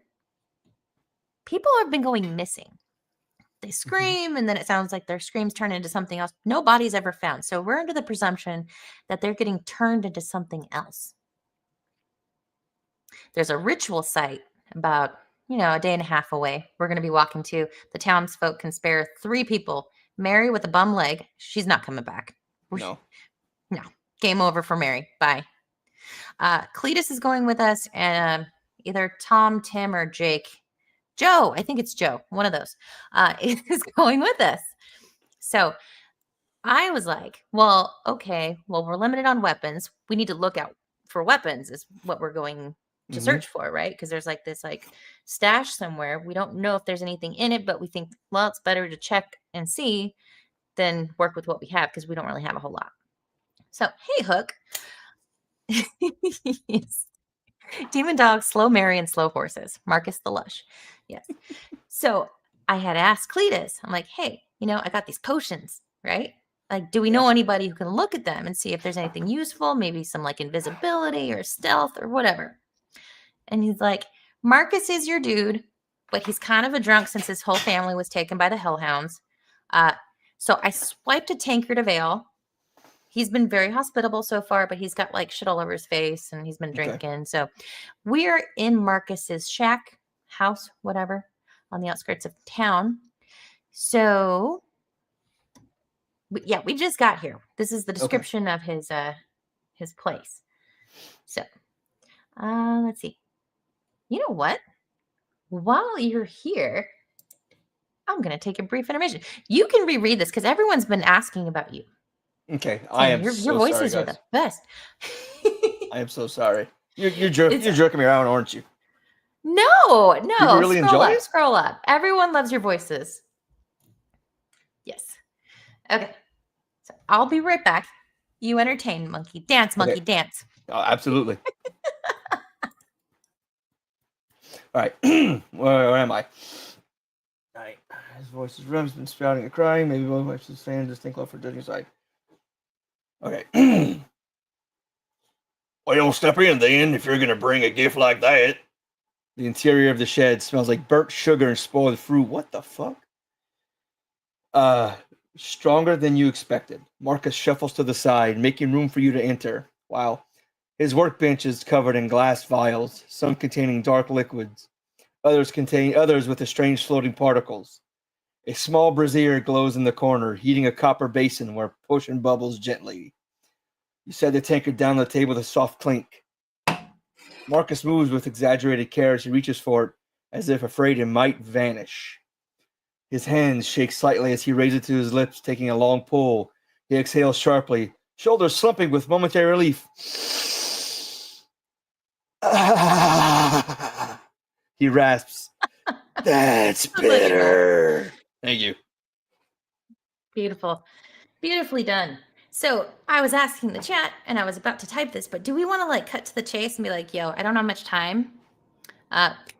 Speaker 5: people have been going missing. They scream, and then it sounds like their screams turn into something else. No body's ever found. So we're under the presumption that they're getting turned into something else. There's a ritual site about, a day and a half away. We're going to be walking to. The townsfolk can spare 3 people. Mary with a bum leg. She's not coming back.
Speaker 6: No.
Speaker 5: Game over for Mary. Bye. Cletus is going with us, and either Tom, Tim, or Jake. Joe, I think it's Joe, one of those, is going with us. So I was like, well, okay, we're limited on weapons. We need to look out for weapons is what we're going to search for, right? Because there's like this stash somewhere. We don't know if there's anything in it, but we think, well, it's better to check and see than work with what we have because we don't really have a whole lot. So, hey, Hook. Yes. Demon dogs, slow Mary, and slow horses. Marcus the Lush. Yes. So I had asked Cletus, I'm like, hey, I got these potions, right? Like, do we know anybody who can look at them and see if there's anything useful? Maybe some like invisibility or stealth or whatever. And he's like, Marcus is your dude, but he's kind of a drunk since his whole family was taken by the hellhounds. So I swiped a tankard of ale. He's been very hospitable so far, but he's got like shit all over his face and he's been drinking. Okay. So we're in Marcus's shack, house, whatever, on the outskirts of town. So yeah, we just got here. This is the description of his place. So let's see. You know what? While you're here, I'm going to take a brief intermission. You can reread this because everyone's been asking about you.
Speaker 6: Okay, I am
Speaker 5: your
Speaker 6: so
Speaker 5: voices
Speaker 6: sorry,
Speaker 5: are the best.
Speaker 6: I am so sorry. You're jerking me around, aren't you?
Speaker 5: No.
Speaker 6: You really enjoy it?
Speaker 5: Scroll up. Everyone loves your voices. Yes. Okay. So I'll be right back. You entertain, monkey. Dance, monkey, dance.
Speaker 6: Oh, absolutely. All right. Where am I? All right. His voice is rim, has been spouting and crying. Maybe both wives is saying just think love for judging side. Okay. Well, you don't step in then if you're going to bring a gift like that. The interior of the shed smells like burnt sugar and spoiled fruit. What the fuck? Stronger than you expected. Marcus shuffles to the side, making room for you to enter. Wow. His workbench is covered in glass vials, some containing dark liquids. Others with the strange floating particles. A small brazier glows in the corner, heating a copper basin where potion bubbles gently. You set the tankard down on the table with a soft clink. Marcus moves with exaggerated care as he reaches for it, as if afraid it might vanish. His hands shake slightly as he raises it to his lips, taking a long pull. He exhales sharply, shoulders slumping with momentary relief. He rasps. That's bitter. Thank you.
Speaker 5: Beautiful. Beautifully done. So I was asking the chat and I was about to type this, but do we want to like cut to the chase and be like, yo, I don't have much time.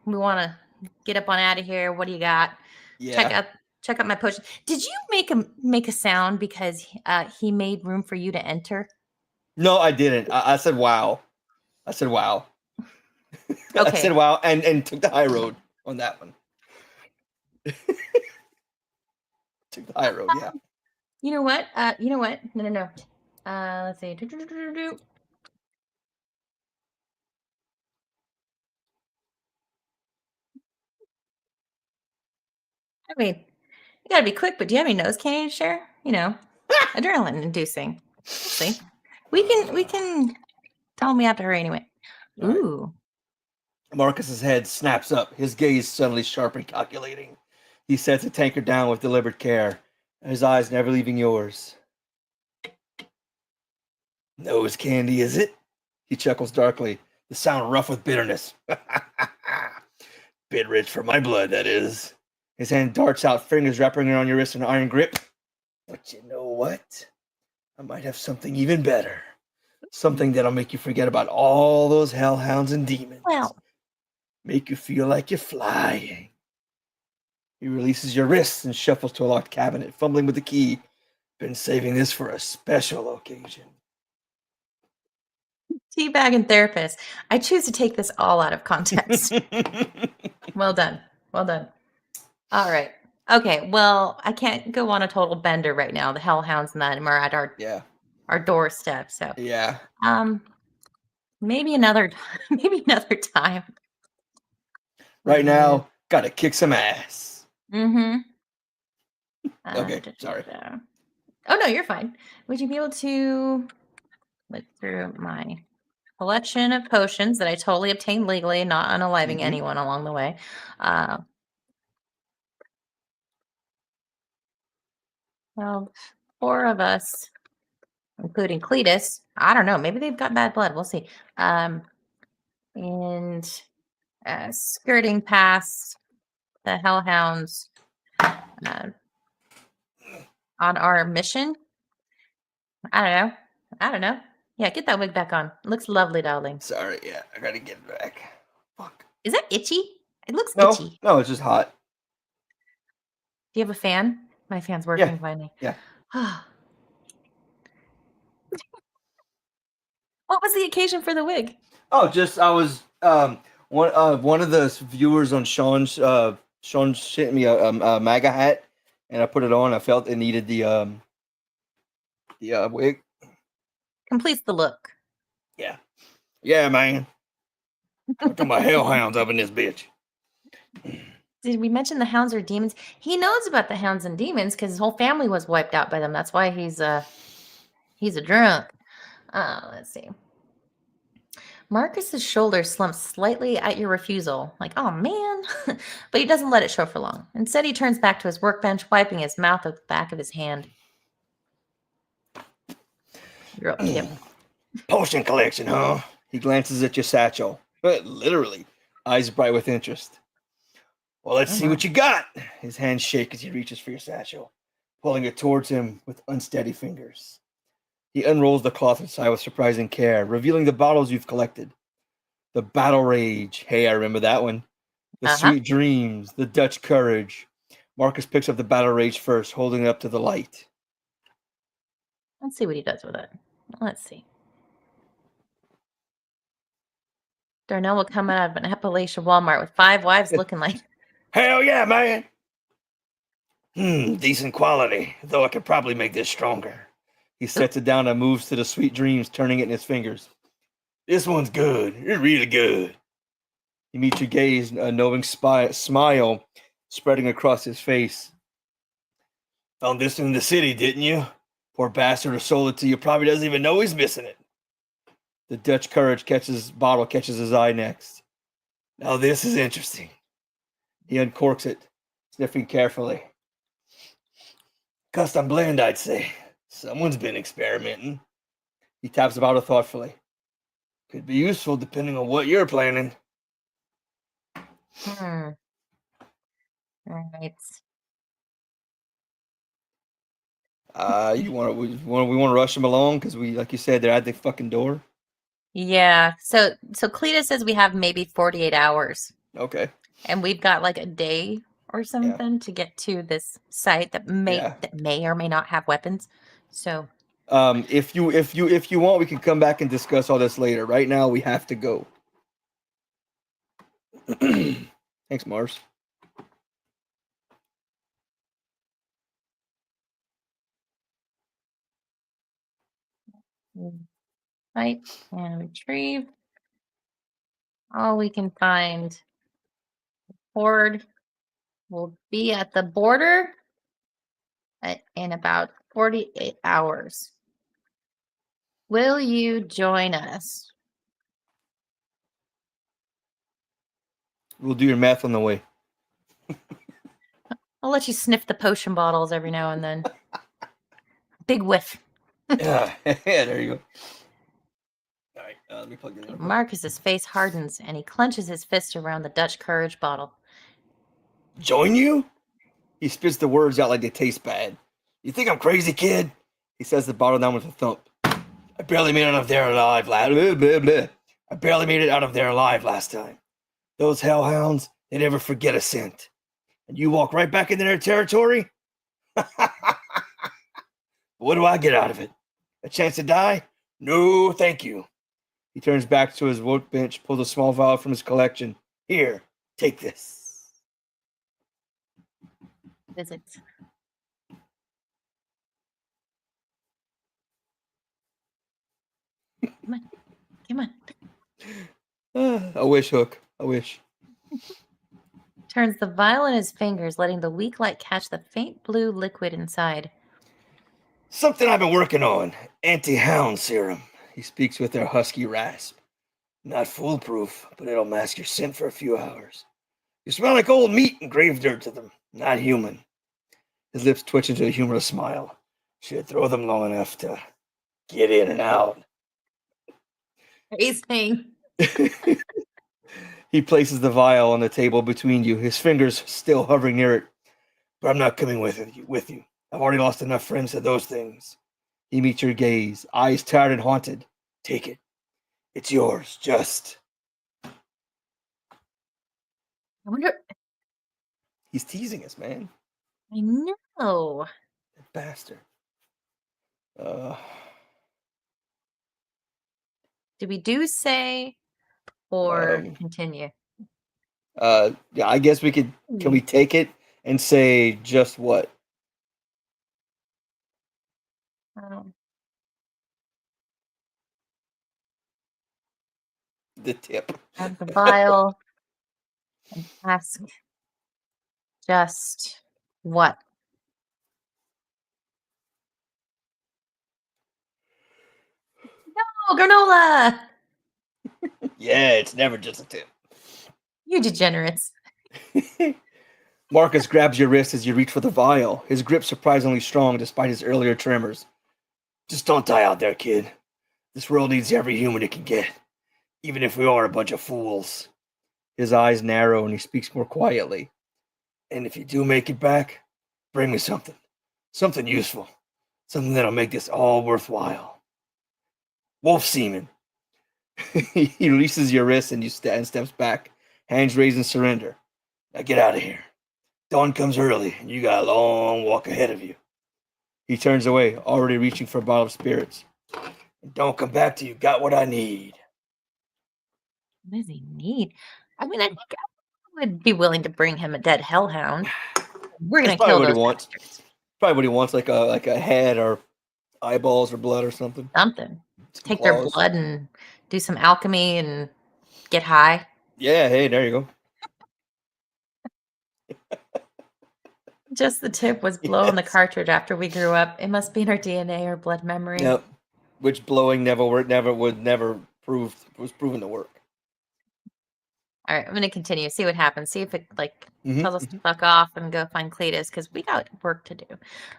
Speaker 5: We want to get up on out of here. What do you got?
Speaker 6: Yeah.
Speaker 5: Check out my potion. Did you make a sound because he made room for you to enter?
Speaker 6: No, I didn't. I said wow. Okay. I said wow and took the high road on that one. Took the high road, yeah.
Speaker 5: You know what? No. Let's see. I mean, you gotta be quick, but do you have any nose candy to share? You know, adrenaline inducing. See, we can tell me after her anyway. Ooh.
Speaker 6: Right. Marcus's head snaps up, his gaze suddenly sharp and calculating. He sets the tankard down with deliberate care, his eyes never leaving yours. Nose candy, is it? He chuckles darkly, the sound rough with bitterness. Bit rich for my blood, that is. His hand darts out, fingers wrapping around your wrist in an iron grip. But you know what? I might have something even better. Something that'll make you forget about all those hellhounds and demons.
Speaker 5: Well,
Speaker 6: make you feel like you're flying. He releases your wrists and shuffles to a locked cabinet, fumbling with the key. Been saving this for a special occasion.
Speaker 5: Teabag and therapist. I choose to take this all out of context. Well done. All right. Okay. Well, I can't go on a total bender right now. The hellhounds and that are at our doorstep. So
Speaker 6: yeah.
Speaker 5: Maybe another time.
Speaker 6: Right now, gotta kick some ass.
Speaker 5: Mm-hmm.
Speaker 6: Okay. Sorry.
Speaker 5: Oh no, you're fine. Would you be able to look through my collection of potions that I totally obtained legally, not unaliving anyone along the way? Well, 4 of us, including Cletus. I don't know. Maybe they've got bad blood. We'll see. And skirting past the hellhounds on our mission. I don't know. Yeah, get that wig back on. It looks lovely, darling.
Speaker 6: Sorry, yeah, I gotta get it back. Fuck.
Speaker 5: Is that itchy? It looks itchy.
Speaker 6: No, it's just hot.
Speaker 5: Do you have a fan? My fan's working finally.
Speaker 6: Yeah.
Speaker 5: What was the occasion for the wig?
Speaker 6: Oh, just I was one of the viewers on Sean sent me a MAGA hat, and I put it on. I felt it needed the wig.
Speaker 5: Completes the look.
Speaker 6: Yeah, man. Talking about hellhounds up in this bitch.
Speaker 5: Did we mention the hounds are demons? He knows about the hounds and demons because his whole family was wiped out by them. That's why he's a drunk. Let's see. Marcus's shoulders slump slightly at your refusal, like, oh man, but he doesn't let it show for long. Instead, he turns back to his workbench, wiping his mouth with the back of his hand. You're up, Kip.
Speaker 6: Potion collection, huh? He glances at your satchel. Literally, eyes bright with interest. Well, let's see what you got. His hands shake as he reaches for your satchel, pulling it towards him with unsteady fingers. He unrolls the cloth inside with surprising care, revealing the bottles you've collected. The Battle Rage. Hey, I remember that one. The Sweet Dreams. The Dutch Courage. Marcus picks up the Battle Rage first, holding it up to the light.
Speaker 5: Let's see what he does with it. Let's see. Darnell will come out of an Appalachian Walmart with 5 wives looking like...
Speaker 6: Hell yeah, man! Decent quality, though I could probably make this stronger. He sets it down and moves to the Sweet Dreams, turning it in his fingers. This one's good. It's really good. You meet your gaze, a knowing smile spreading across his face. Found this in the city, didn't you? Poor bastard who sold it to you probably doesn't even know he's missing it. The Dutch Courage catches his eye next. Now this is interesting. He uncorks it, sniffing carefully. Custom blend, I'd say. Someone's been experimenting. He taps the bottle thoughtfully. Could be useful depending on what you're planning.
Speaker 5: All right.
Speaker 6: We want to rush him along because we, like you said, they're at the fucking door.
Speaker 5: Yeah. So Cletus says we have maybe 48 hours.
Speaker 6: Okay.
Speaker 5: And we've got like a day or something to get to this site that may or may not have weapons. So
Speaker 6: if you want, we can come back and discuss all this later. Right now we have to go. Thanks, Mars.
Speaker 5: Right, and retrieve. All we can find. Horde will be at the border in about 48 hours. Will you join us?
Speaker 6: We'll do your math on the way.
Speaker 5: I'll let you sniff the potion bottles every now and then. Big whiff.
Speaker 6: Yeah, there you go. All right, let me plug it in.
Speaker 5: Marcus's face hardens and he clenches his fist around the Dutch Courage bottle.
Speaker 6: Join you? He spits the words out like they taste bad. You think I'm crazy, kid? He sets the bottle down with a thump. I barely made it out of there alive I barely made it out of there alive last time. Those hellhounds, they never forget a scent. And you walk right back into their territory? What do I get out of it? A chance to die? No, thank you. He turns back to his workbench, pulls a small vial from his collection. Here, take this.
Speaker 5: Visit. Come on.
Speaker 6: I wish, Hook. I wish.
Speaker 5: Turns the vial in his fingers, letting the weak light catch the faint blue liquid inside.
Speaker 6: Something I've been working on. Anti-hound serum. He speaks with a husky rasp. Not foolproof, but it'll mask your scent for a few hours. You smell like old meat and grave dirt to them. Not human. His lips twitch into a humorous smile. Should throw them long enough to get in and out.
Speaker 5: Amazing.
Speaker 6: He places the vial on the table between you, his fingers still hovering near it. But I'm not coming with you. I've already lost enough friends to those things. He meets your gaze, eyes tired and haunted. Take it. It's yours, just.
Speaker 5: I wonder.
Speaker 6: He's teasing us, man.
Speaker 5: I know.
Speaker 6: That bastard.
Speaker 5: Do we do say or continue?
Speaker 6: Yeah, I guess we could. Can we take it and say just what? The tip.
Speaker 5: Have the vial and ask just what? No, granola!
Speaker 6: Yeah, it's never just a tip.
Speaker 5: You degenerates.
Speaker 6: Marcus grabs your wrist as you reach for the vial. His grip surprisingly strong despite his earlier tremors. Just don't die out there, kid. This world needs every human it can get, even if we are a bunch of fools. His eyes narrow and he speaks more quietly. And if you do make it back, bring me something. Something useful. Something that'll make this all worthwhile. Wolf semen. He releases your wrist and steps back, hands raised in surrender. Now get out of here. Dawn comes early, and you got a long walk ahead of you. He turns away, already reaching for a bottle of spirits. And don't come back till you got what I need.
Speaker 5: What does he need? I mean, I think I would be willing to bring him a dead hellhound. We're gonna kill
Speaker 6: what
Speaker 5: those
Speaker 6: he wants.
Speaker 5: bastards.
Speaker 6: Probably what he wants, like a head or eyeballs or blood or something.
Speaker 5: Something.
Speaker 6: Some
Speaker 5: Take their
Speaker 6: claws.
Speaker 5: blood and do some alchemy and get high.
Speaker 6: Yeah, hey, there you go.
Speaker 5: Just the tip was blowing the cartridge after we grew up. It must be in our DNA or blood memory.
Speaker 6: Yep. Which blowing was proven to work.
Speaker 5: All right, I'm gonna continue. See what happens. See if it
Speaker 6: Mhm,
Speaker 5: tells us to fuck off and go find Cletus because we got work to do.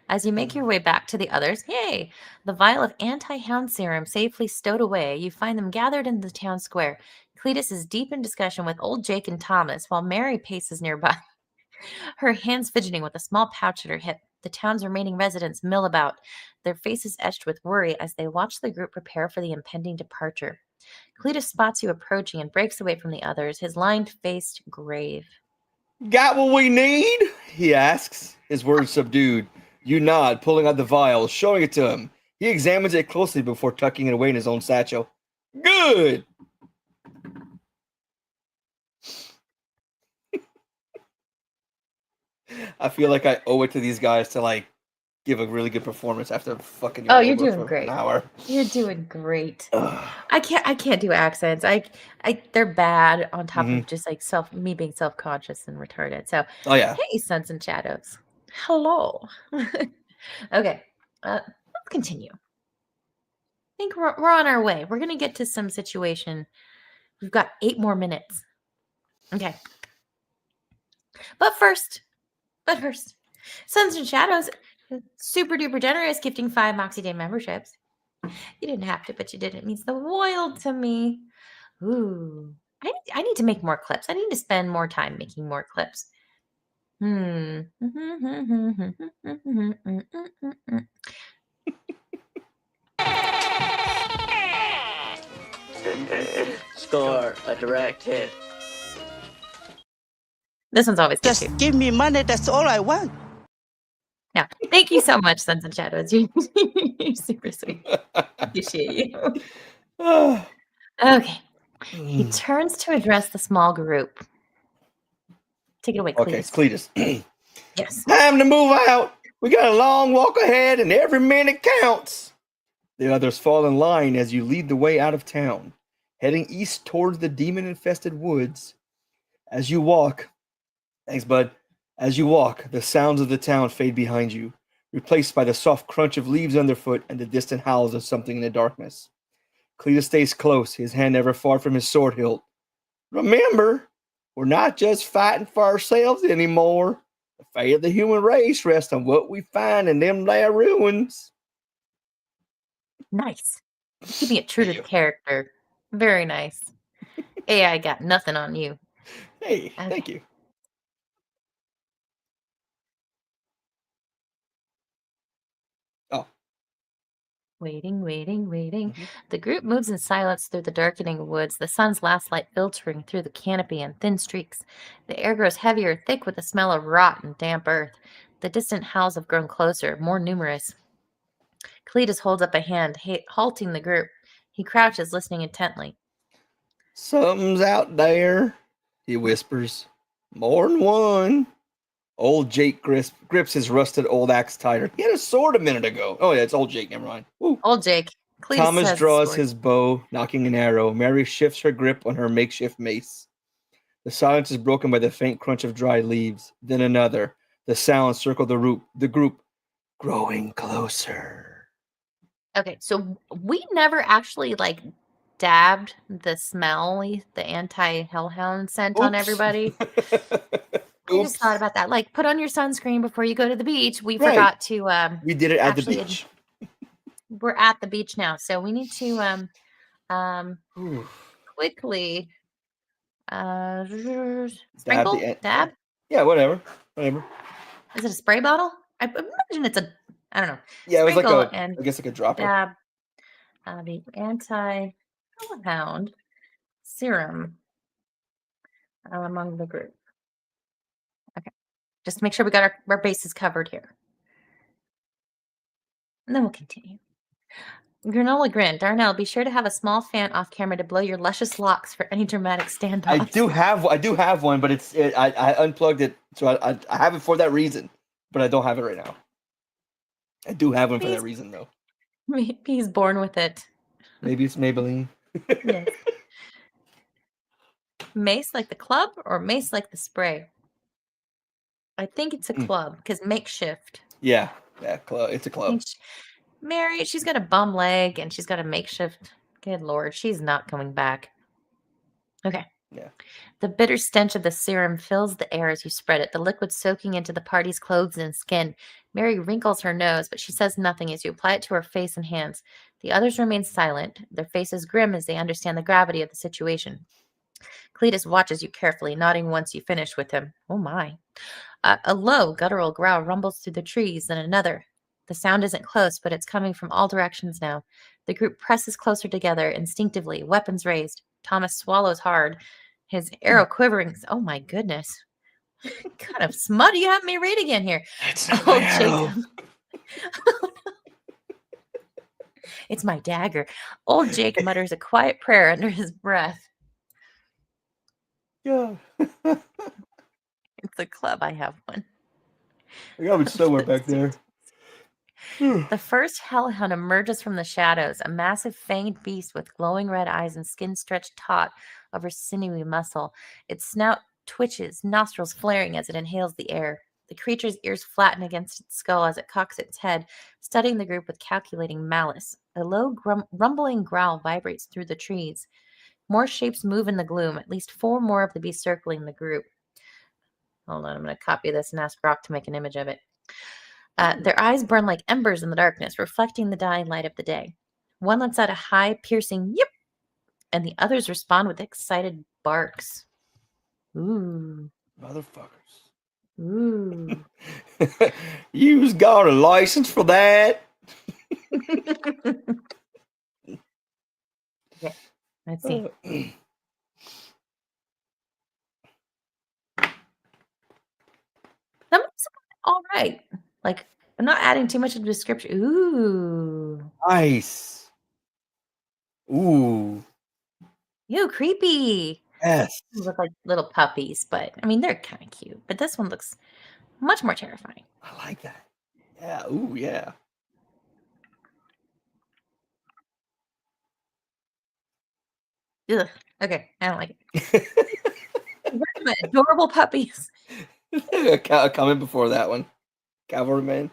Speaker 5: As you make your way back to the others, yay! The vial of anti-hound serum safely stowed away. You find them gathered in the town square. Cletus is deep in discussion with old Jake and Thomas, while Mary paces nearby, her hands fidgeting with a small pouch at her hip. The town's remaining residents mill about, their faces etched with worry as they watch the group prepare for the impending departure. Cletus spots you approaching and breaks away from the others, his lined-faced grave.
Speaker 6: Got what we need? He asks, his words subdued. You nod, pulling out the vial, showing it to him. He examines it closely before tucking it away in his own satchel. Good! I feel like I owe it to these guys to give a really good performance after fucking.
Speaker 5: Oh, you're doing
Speaker 6: for
Speaker 5: great.
Speaker 6: An hour.
Speaker 5: You're doing great. I can't do accents. They're bad on top of just me being self-conscious and retarded. So,
Speaker 6: oh yeah.
Speaker 5: Hey, Sons and Shadows. Hello. Okay, let's continue. I think we're on our way. We're gonna get to some situation. We've got 8 more minutes. Okay. But first, Sons and Shadows, super duper generous, gifting 5 Moxie Day memberships. You didn't have to, but you did. It means the world to me. Ooh. I need to make more clips. I need to spend more time making more clips.
Speaker 7: Score a direct hit.
Speaker 5: This one's always good too.
Speaker 7: Just give me money, that's all I want.
Speaker 5: Yeah. Thank you so much, Sons and Shadows. You're super sweet. Appreciate you. Okay. He turns to address the small group. Take it away, Cletus.
Speaker 6: Okay, it's Cletus.
Speaker 5: Yes.
Speaker 6: Time to move out. We got a long walk ahead and every minute counts. The others fall in line as you lead the way out of town, heading east towards the demon-infested woods. As you walk, thanks, bud. As you walk, the sounds of the town fade behind you, replaced by the soft crunch of leaves underfoot and the distant howls of something in the darkness. Cletus stays close, his hand ever far from his sword hilt. Remember, we're not just fighting for ourselves anymore. The fate of the human race rests on what we find in them there ruins.
Speaker 5: Nice. Keeping it true to the character. Very nice. AI got nothing on you.
Speaker 6: Hey, thank you. Oh.
Speaker 5: Waiting. The group moves in silence through the darkening woods, the sun's last light filtering through the canopy in thin streaks. The air grows heavier, thick with the smell of rot and damp earth. The distant howls have grown closer, more numerous. Cletus holds up a hand, halting the group. He crouches, listening intently.
Speaker 6: Something's out there, he whispers. More than one. Old Jake grips his rusted old axe tighter. He had a sword a minute ago. Oh, yeah, it's old Jake. Never mind. Woo.
Speaker 5: Old Jake. Cletus
Speaker 6: Thomas
Speaker 5: has
Speaker 6: draws
Speaker 5: sword.
Speaker 6: his bow, knocking an arrow. Mary shifts her grip on her makeshift mace. The silence is broken by the faint crunch of dry leaves. Then another. The sounds circle the group, growing closer.
Speaker 5: Okay, so we never actually like dabbed the anti-hellhound scent on
Speaker 6: Oops.
Speaker 5: everybody. I just thought about that. Like, put on your sunscreen before you go to the beach. We
Speaker 6: Right.
Speaker 5: forgot to.
Speaker 6: We did it at the
Speaker 5: actually,
Speaker 6: beach.
Speaker 5: We're at the beach now, so we need to
Speaker 6: Ooh.
Speaker 5: quickly
Speaker 6: Dab
Speaker 5: sprinkle,
Speaker 6: the
Speaker 5: dab.
Speaker 6: Yeah, whatever.
Speaker 5: Is it a spray bottle? I imagine it's a. I don't know.
Speaker 6: Yeah, it was like
Speaker 5: Sprinkle
Speaker 6: a,
Speaker 5: and
Speaker 6: I guess like a dropper.
Speaker 5: dab the anti-hellhound serum among the group. Okay, just make sure we got our bases covered here, and then we'll continue. Granola grinned. Darnell, be sure to have a small fan off camera to blow your luscious locks for any dramatic standoffs.
Speaker 6: I do have one, but I unplugged it, so I have it for that reason, but I don't have it right now. I do have one for that reason, though.
Speaker 5: Maybe he's born with it.
Speaker 6: Maybe it's Maybelline.
Speaker 5: Yes. Mace like the club or mace like the spray? I think it's a club because makeshift.
Speaker 6: Yeah, it's a club.
Speaker 5: Mary, she's got a bum leg and she's got a makeshift. Good Lord, she's not coming back. Okay.
Speaker 6: Yeah.
Speaker 5: The bitter stench of the serum fills the air as you spread it, the liquid soaking into the party's clothes and skin. Mary wrinkles her nose, but she says nothing as you apply it to her face and hands. The others remain silent, their faces grim as they understand the gravity of the situation. Cletus watches you carefully, nodding once you finish with him. Oh my. A low, guttural growl rumbles through the trees, then another. The sound isn't close, but it's coming from all directions now. The group presses closer together, instinctively, weapons raised. Thomas swallows hard, his arrow quivering. Oh my goodness. What kind of smut do you have me read again here?
Speaker 6: It's not my arrow.
Speaker 5: It's my dagger. Old Jake mutters a quiet prayer under his breath.
Speaker 6: Yeah.
Speaker 5: It's a club. I have one.
Speaker 6: I got it somewhere back there.
Speaker 5: The first hellhound emerges from the shadows, a massive fanged beast with glowing red eyes and skin stretched taut over sinewy muscle. Its snout twitches, nostrils flaring as it inhales the air. The creature's ears flatten against its skull as it cocks its head, studying the group with calculating malice. A low rumbling growl vibrates through the trees. More shapes move in the gloom, at least 4 more of the beasts circling the group. Hold on, I'm going to copy this and ask Brock to make an image of it. Their eyes burn like embers in the darkness, reflecting the dying light of the day. One lets out a high, piercing yip, and the others respond with excited barks. Ooh.
Speaker 6: Motherfuckers.
Speaker 5: Ooh.
Speaker 6: You've got a license for that?
Speaker 5: Okay, let's see. That looks all right. Like, I'm not adding too much of the description. Ooh.
Speaker 6: Nice. Ooh.
Speaker 5: Ew, creepy.
Speaker 6: Yes.
Speaker 5: They look like little puppies, but I mean, they're kind of cute. But this one looks much more terrifying.
Speaker 6: I like that. Yeah. Ooh, yeah.
Speaker 5: Ugh. Okay, I don't like it. Where are my adorable puppies?
Speaker 6: A comment before that one. Cavalryman.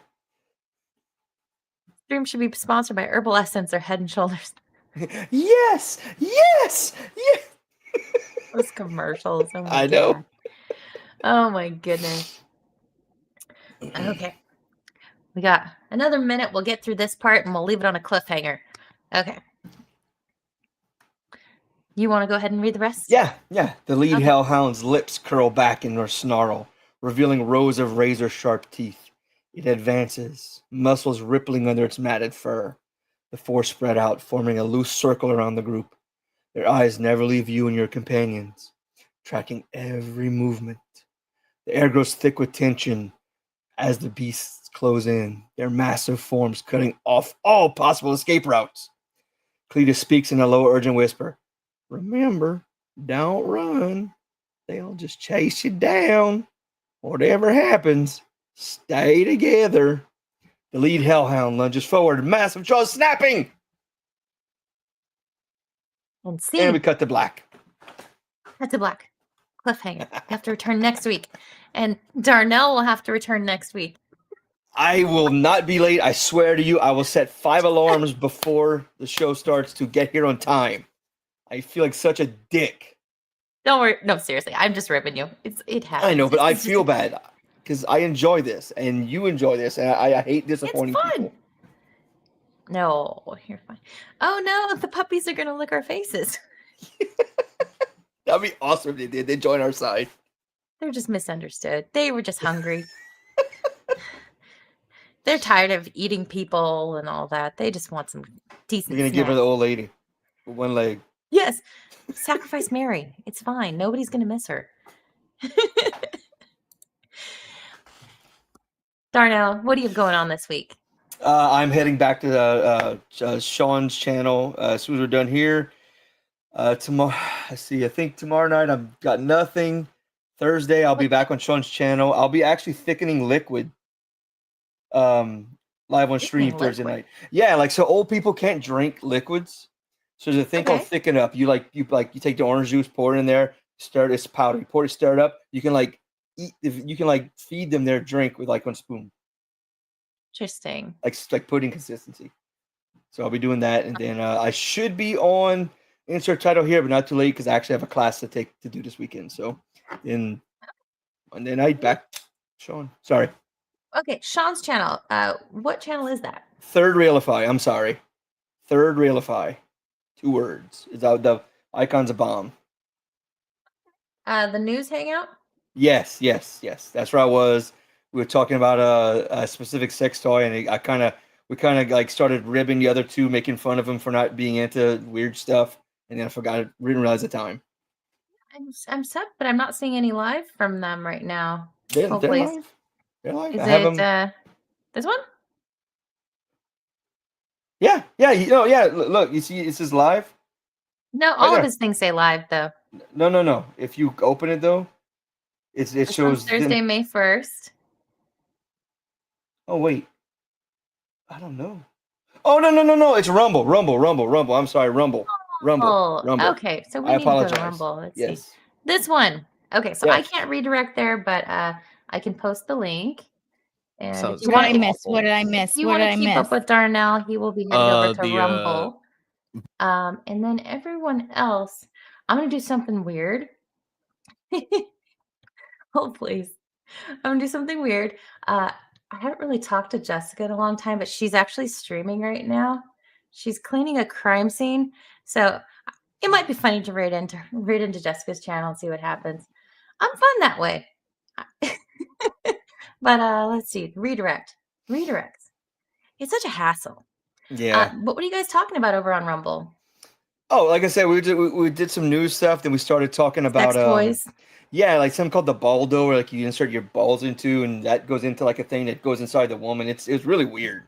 Speaker 5: Stream should be sponsored by Herbal Essence or Head and Shoulders.
Speaker 6: Yes. Yes. Yes.
Speaker 5: Those commercials. Oh my
Speaker 6: I know.
Speaker 5: God. Oh my goodness. Okay. We got another minute. We'll get through this part and we'll leave it on a cliffhanger. Okay. You want to go ahead and read the rest?
Speaker 6: Yeah. The lead hellhound's lips curl back in her snarl, revealing rows of razor-sharp teeth. It advances, muscles rippling under its matted fur. The 4 spread out, forming a loose circle around the group. Their eyes never leave you and your companions, tracking every movement. The air grows thick with tension as the beasts close in, their massive forms cutting off all possible escape routes. Cletus speaks in a low, urgent whisper. Remember, don't run. They'll just chase you down. Whatever happens, stay together. The lead hellhound lunges forward, massive jaws snapping.
Speaker 5: And
Speaker 6: And
Speaker 5: see,
Speaker 6: we cut to black.
Speaker 5: that's a black cliffhanger. You have to return next week. And Darnell will have to return next week.
Speaker 6: I will not be late. I swear to you, I will set 5 alarms before the show starts to get here on time. I feel like such a dick.
Speaker 5: Don't worry. No, seriously. I'm just ripping you. It happens.
Speaker 6: I know, but I
Speaker 5: It's
Speaker 6: feel bad because I enjoy this and you enjoy this, and I hate disappointing
Speaker 5: fun.
Speaker 6: people.
Speaker 5: No, you're fine. Oh no, the puppies are gonna lick our faces.
Speaker 6: That'd be awesome if they did. They join our side.
Speaker 5: They're just misunderstood. They were just hungry. They're tired of eating people and all that. They just want some decent.
Speaker 6: We're gonna give her the old lady with one leg.
Speaker 5: Yes. Sacrifice Mary. It's fine. Nobody's gonna miss her. Darnell, what do you have going on this week?
Speaker 6: I'm heading back to Sean's channel as soon as we're done here. Tomorrow, I think tomorrow night I've got nothing. Thursday, I'll be back on Sean's channel. I'll be actually thickening liquid live on stream
Speaker 5: Thickening
Speaker 6: Thursday
Speaker 5: liquid?
Speaker 6: night. Yeah, like so old people can't drink liquids. So there's a thing called
Speaker 5: Okay.
Speaker 6: thicken up. You take the orange juice, pour it in there, stir it, it's powder. You pour it, stir it up. You can feed them their drink with like one spoon.
Speaker 5: Interesting.
Speaker 6: Like pudding consistency. So I'll be doing that, and then I should be on insert title here, but not too late because I actually have a class to do this weekend. So then Monday night back, Sean. Sorry,
Speaker 5: Okay, Sean's channel. What channel is that?
Speaker 6: Third Railify. I'm sorry, Third Railify. 2 words. Is that the icon's a bomb?
Speaker 5: The news hangout?
Speaker 6: Yes. That's where I was. We were talking about a specific sex toy, and we kind of like started ribbing the other 2, making fun of them for not being into weird stuff, and then I forgot it. Didn't realize the time.
Speaker 5: I'm set, but I'm not seeing any live from them right now.
Speaker 6: They're
Speaker 5: Hopefully.
Speaker 6: live. They're live.
Speaker 5: Is
Speaker 6: I have
Speaker 5: it
Speaker 6: them.
Speaker 5: this one?
Speaker 6: Yeah. Look, you see, it says live.
Speaker 5: No, all
Speaker 6: there.
Speaker 5: of his things say live though.
Speaker 6: No. If you open it though, it
Speaker 5: This one's
Speaker 6: shows
Speaker 5: Thursday, May 1st.
Speaker 6: Oh wait, I don't know. Oh no! It's Rumble. I'm sorry, Rumble.
Speaker 5: Oh,
Speaker 6: Rumble.
Speaker 5: okay. So we
Speaker 6: I
Speaker 5: need to go to
Speaker 6: apologize.
Speaker 5: Rumble. Let's see.
Speaker 6: Yes.
Speaker 5: This one. Okay, so I
Speaker 6: Yes.
Speaker 5: can't redirect there, but I can post the link. And
Speaker 8: Sounds
Speaker 5: if you
Speaker 9: What did
Speaker 5: want
Speaker 9: I miss? What did I miss?
Speaker 5: If you
Speaker 9: What
Speaker 5: want
Speaker 9: did
Speaker 5: to
Speaker 9: I
Speaker 5: keep
Speaker 9: miss?
Speaker 5: up with Darnell, he will be headed over to
Speaker 8: the,
Speaker 5: Rumble. And then everyone else, I'm gonna do something weird. Oh, please. I'm gonna do something weird. I haven't really talked to Jessica in a long time, but she's actually streaming right now. She's cleaning a crime scene. So it might be funny to raid into Jessica's channel and see what happens. I'm fun that way. But let's see. Redirects. It's such a hassle.
Speaker 6: Yeah.
Speaker 5: But what are you guys talking about over on Rumble?
Speaker 6: Oh, like I said, we did some news stuff. Then we started talking about
Speaker 5: Sex toys.
Speaker 6: Yeah, like something called the baldo, where like you insert your balls into, and that goes into like a thing that goes inside the woman. It's really weird,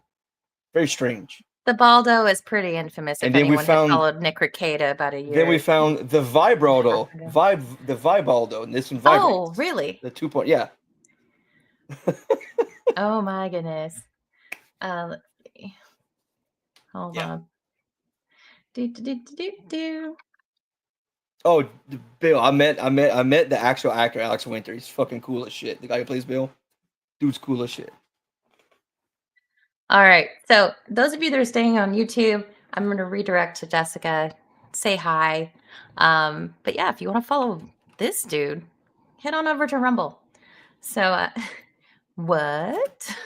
Speaker 6: very strange.
Speaker 5: The baldo is pretty infamous.
Speaker 6: And
Speaker 5: If
Speaker 6: then we
Speaker 5: anyone had
Speaker 6: found-
Speaker 5: followed Nick Ricada about a year.
Speaker 6: Then we found the vibraldo, the vibaldo, and this one vibrates.
Speaker 5: Oh, really?
Speaker 6: The 2 point, yeah.
Speaker 5: Oh my goodness. Let's see. Hold
Speaker 6: Yeah.
Speaker 5: on. Do.
Speaker 6: Oh, Bill, I met the actual actor, Alex Winter. He's fucking cool as shit. The guy who plays Bill, dude's cool as shit.
Speaker 5: All right. So those of you that are staying on YouTube, I'm going to redirect to Jessica. Say hi. But yeah, if you want to follow this dude, head on over to Rumble. So what?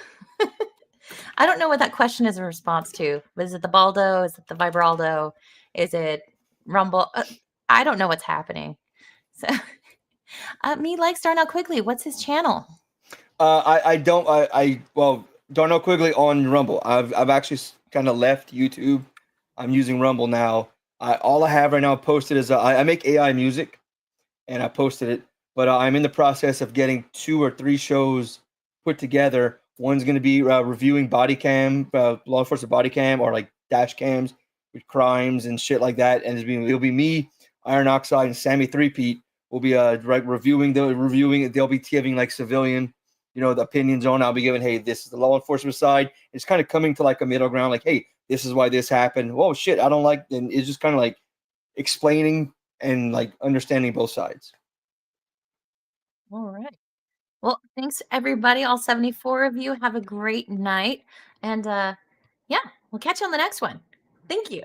Speaker 5: I don't know what that question is in response to. Is it the baldo? Is it the vibraldo? Is it Rumble? I don't know what's happening. So me likes Darnell Quigley. What's his channel?
Speaker 6: Well, Darnell Quigley on Rumble. I've actually kind of left YouTube. I'm using Rumble now. All I have right now posted is I make AI music, and I posted it. But I'm in the process of getting 2 or 3 shows put together. One's going to be reviewing body cam, law enforcement body cam, or like dash cams with crimes and shit like that. And it'll be me, Iron Oxide, and Sammy Threepeat will be reviewing it. They'll be giving like civilian, the opinions on. I'll be giving, hey, this is the law enforcement side. It's kind of coming to like a middle ground, like, hey, this is why this happened. Oh shit, I don't like. And it's just kind of like explaining and like understanding both sides.
Speaker 5: All right. Well, thanks everybody, all 74 of you. Have a great night. And yeah, we'll catch you on the next one. Thank you.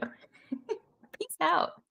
Speaker 5: Peace out.